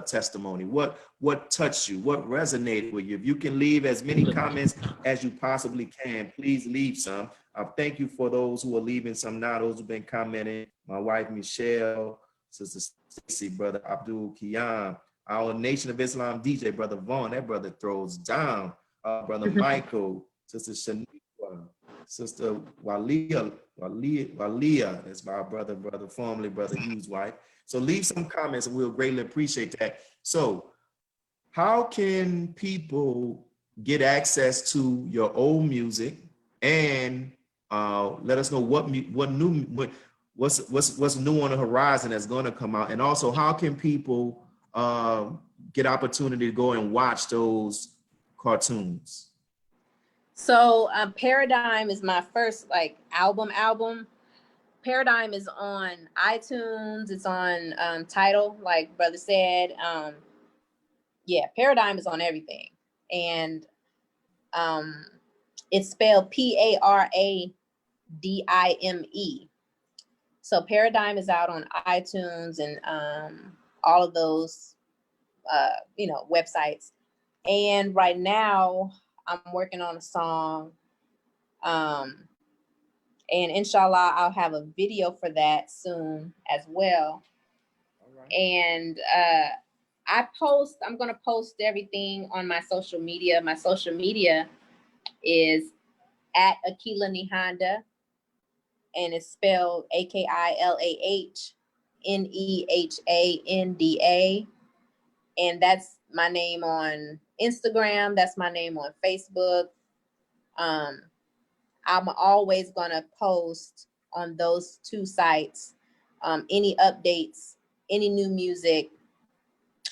testimony? What touched you? What resonated with you? If you can leave as many comments as you possibly can, please leave some. Thank you for those who are leaving some now. Those who've been commenting. My wife Michelle, Sister Stacy, Brother Abdul Kian, our Nation of Islam DJ, Brother Vaughn. That brother throws down. Brother Michael, Sister Shaniqua, Sister Walia, that's my brother, formerly Brother Hughes' wife. So leave some comments and we'll greatly appreciate that. So how can people get access to your old music, and let us know what what's new on the horizon that's going to come out, and also how can people get opportunity to go and watch those cartoons? So Paradigm is my first like album. Paradigm is on iTunes. It's on Tidal, like brother said. Yeah, Paradigm is on everything, and it's spelled Paradime. So Paradigm is out on iTunes and all of those websites. And right now I'm working on a song. And inshallah, I'll have a video for that soon as well. All right. And I'm going to post everything on my social media. My social media is at Akila Nehanda, and it's spelled AKILAHNEHANDA. And that's my name on Instagram. That's my name on Facebook. I'm always gonna post on those two sites any updates, any new music.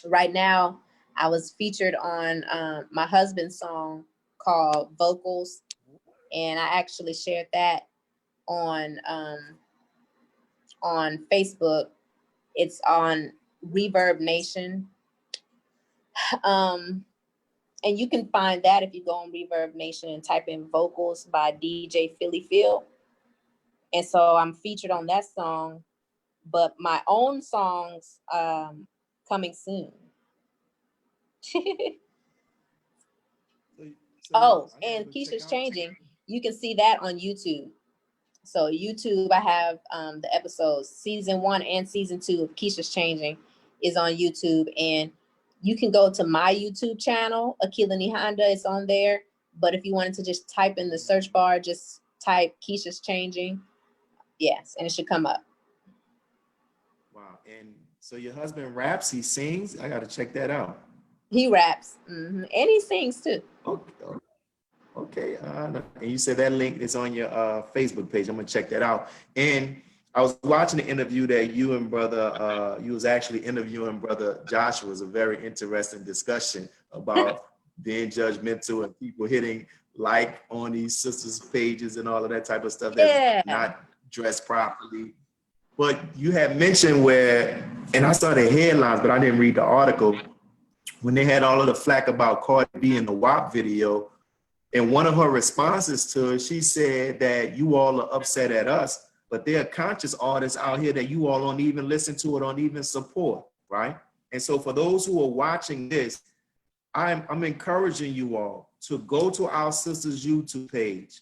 Right now, I was featured on my husband's song called Vocals, and I actually shared that on Facebook. It's on Reverb Nation. And you can find that if you go on Reverb Nation and type in Vocals by DJ Philly Phil. And so I'm featured on that song, but my own songs coming soon. And Keisha's Changing. You can see that on YouTube. So YouTube, I have the episodes, season 1 and season 2 of Keisha's Changing is on YouTube. And you can go to my YouTube channel, Akila Nehanda, it's on there. But if you wanted to just type in the search bar, just type Keisha's Changing. Yes, and it should come up. Wow. And so your husband raps, he sings? I got to check that out. He raps. And he sings too. Okay. And you said that link is on your Facebook page. I'm going to check that out. And I was watching the interview that you was actually interviewing brother Joshua. It was a very interesting discussion about being judgmental and people hitting like on these sisters' pages and all of that type of stuff that's not dressed properly. But you had mentioned where, and I saw the headlines, but I didn't read the article, when they had all of the flack about Cardi B in the WAP video. And one of her responses to it, she said that you all are upset at us, but there are conscious artists out here that you all don't even listen to or don't even support, right? And so for those who are watching this, I'm encouraging you all to go to our sister's YouTube page,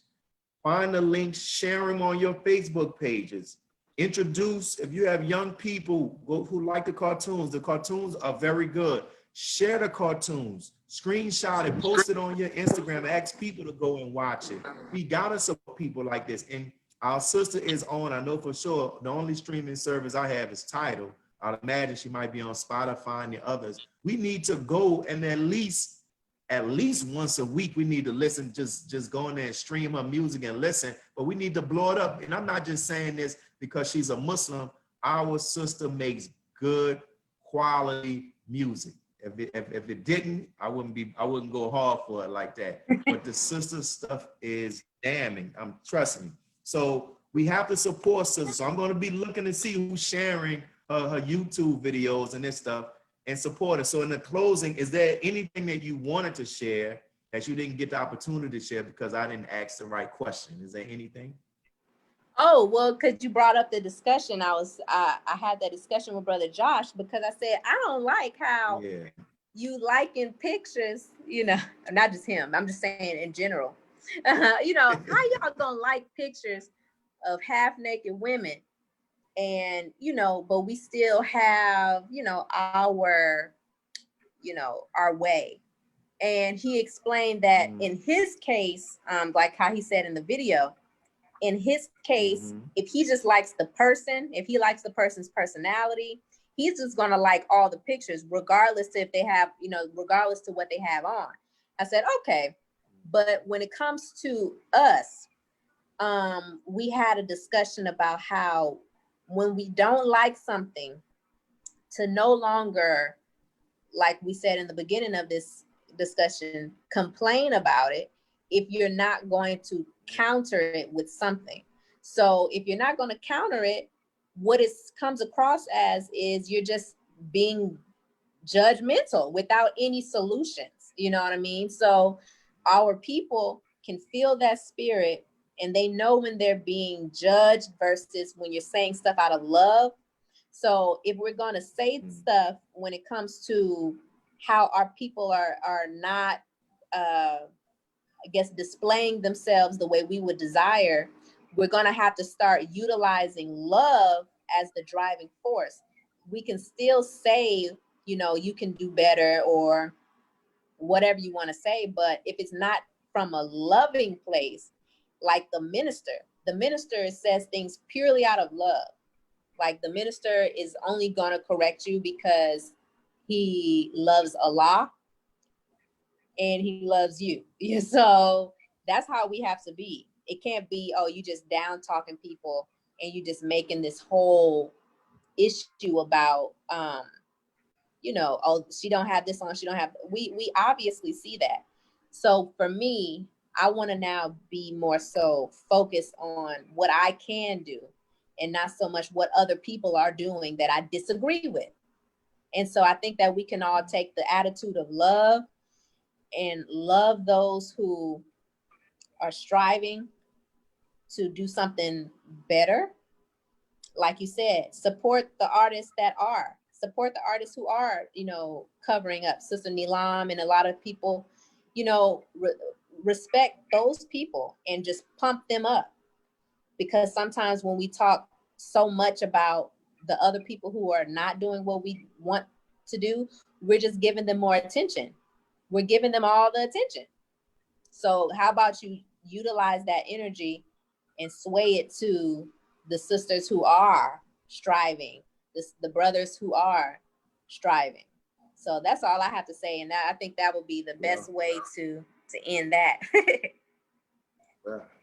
find the links, share them on your Facebook pages. Introduce, if you have young people who like the cartoons are very good. Share the cartoons, screenshot it, post it on your Instagram, ask people to go and watch it. We gotta support people like this. And our sister is on, I know for sure, the only streaming service I have is Tidal. I'd imagine she might be on Spotify and the others. We need to go and at least once a week, we need to listen, just go in there and stream her music and listen, but we need to blow it up. And I'm not just saying this because she's a Muslim. Our sister makes good quality music. If it didn't, I wouldn't go hard for it like that. But the sister stuff is damning. Trust me. So we have to support sisters. So I'm going to be looking to see who's sharing her YouTube videos and this stuff and support it. So in the closing, is there anything that you wanted to share that you didn't get the opportunity to share because I didn't ask the right question? Is there anything? Oh, well, because you brought up the discussion, I had that discussion with brother Josh because I said, I don't like how you liking pictures, not just him. I'm just saying in general, how y'all gonna like pictures of half naked women and, but we still have, our way. And he explained that in his case, like how he said in the video, in his case, if he just likes the person, if he likes the person's personality, he's just gonna like all the pictures, regardless to if they have, regardless to what they have on. I said, okay. But when it comes to us, we had a discussion about how when we don't like something, to no longer, like we said in the beginning of this discussion, complain about it if you're not going to counter it with something. So if you're not going to counter it, what it comes across as is you're just being judgmental without any solutions. You know what I mean? So our people can feel that spirit, and they know when they're being judged versus when you're saying stuff out of love. So if we're going to say stuff when it comes to how our people are not, I guess, displaying themselves the way we would desire, we're going to have to start utilizing love as the driving force. We can still say, you know, you can do better or whatever you want to say, but if it's not from a loving place, like the minister says things purely out of love. Like the minister is only going to correct you because he loves Allah and he loves you. So that's how we have to be. It can't be, oh, you just down talking people and you just making this whole issue about, you know, oh, she don't have this on, she don't have, we obviously see that. So for me, I want to now be more so focused on what I can do and not so much what other people are doing that I disagree with. And so I think that we can all take the attitude of love and love those who are striving to do something better. Like you said, support the artists support the artists who are, you know, covering up. Sister Nilam and a lot of people, you know, respect those people and just pump them up. Because sometimes when we talk so much about the other people who are not doing what we want to do, we're just giving them more attention. We're giving them all the attention. So how about you utilize that energy and sway it to the sisters who are striving, the brothers who are striving. So that's all I have to say. And I think that would be the best way to end that.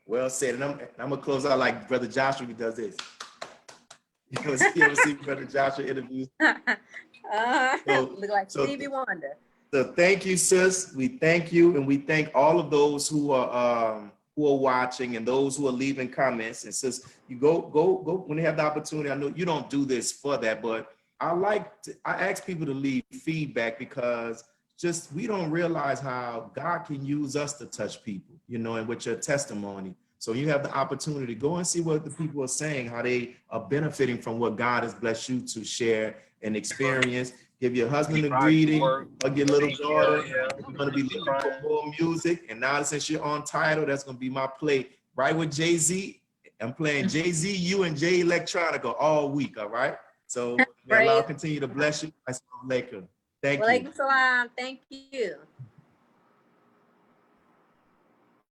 Well said. And I'm gonna close out like Brother Joshua, who does this. You ever see Brother Joshua interviews? Look like Stevie Wonder. So thank you, sis. We thank you, and we thank all of those who are watching and those who are leaving comments. And sis, you go when they have the opportunity. I know you don't do this for that, but I ask people to leave feedback because just we don't realize how God can use us to touch people, you know, and with your testimony. So you have the opportunity to go and see what the people are saying, how they are benefiting from what God has blessed you to share and experience. Give your husband a greeting, hug your little daughter. We're going to be looking for more music. And now since you're on title, that's going to be my play right with Jay-Z. I'm playing Jay-Z, you, and Jay Electronica all week, all right? So may Allah continue to bless you. Assalamu alaikum. Thank you. Walaikum salam. Thank you.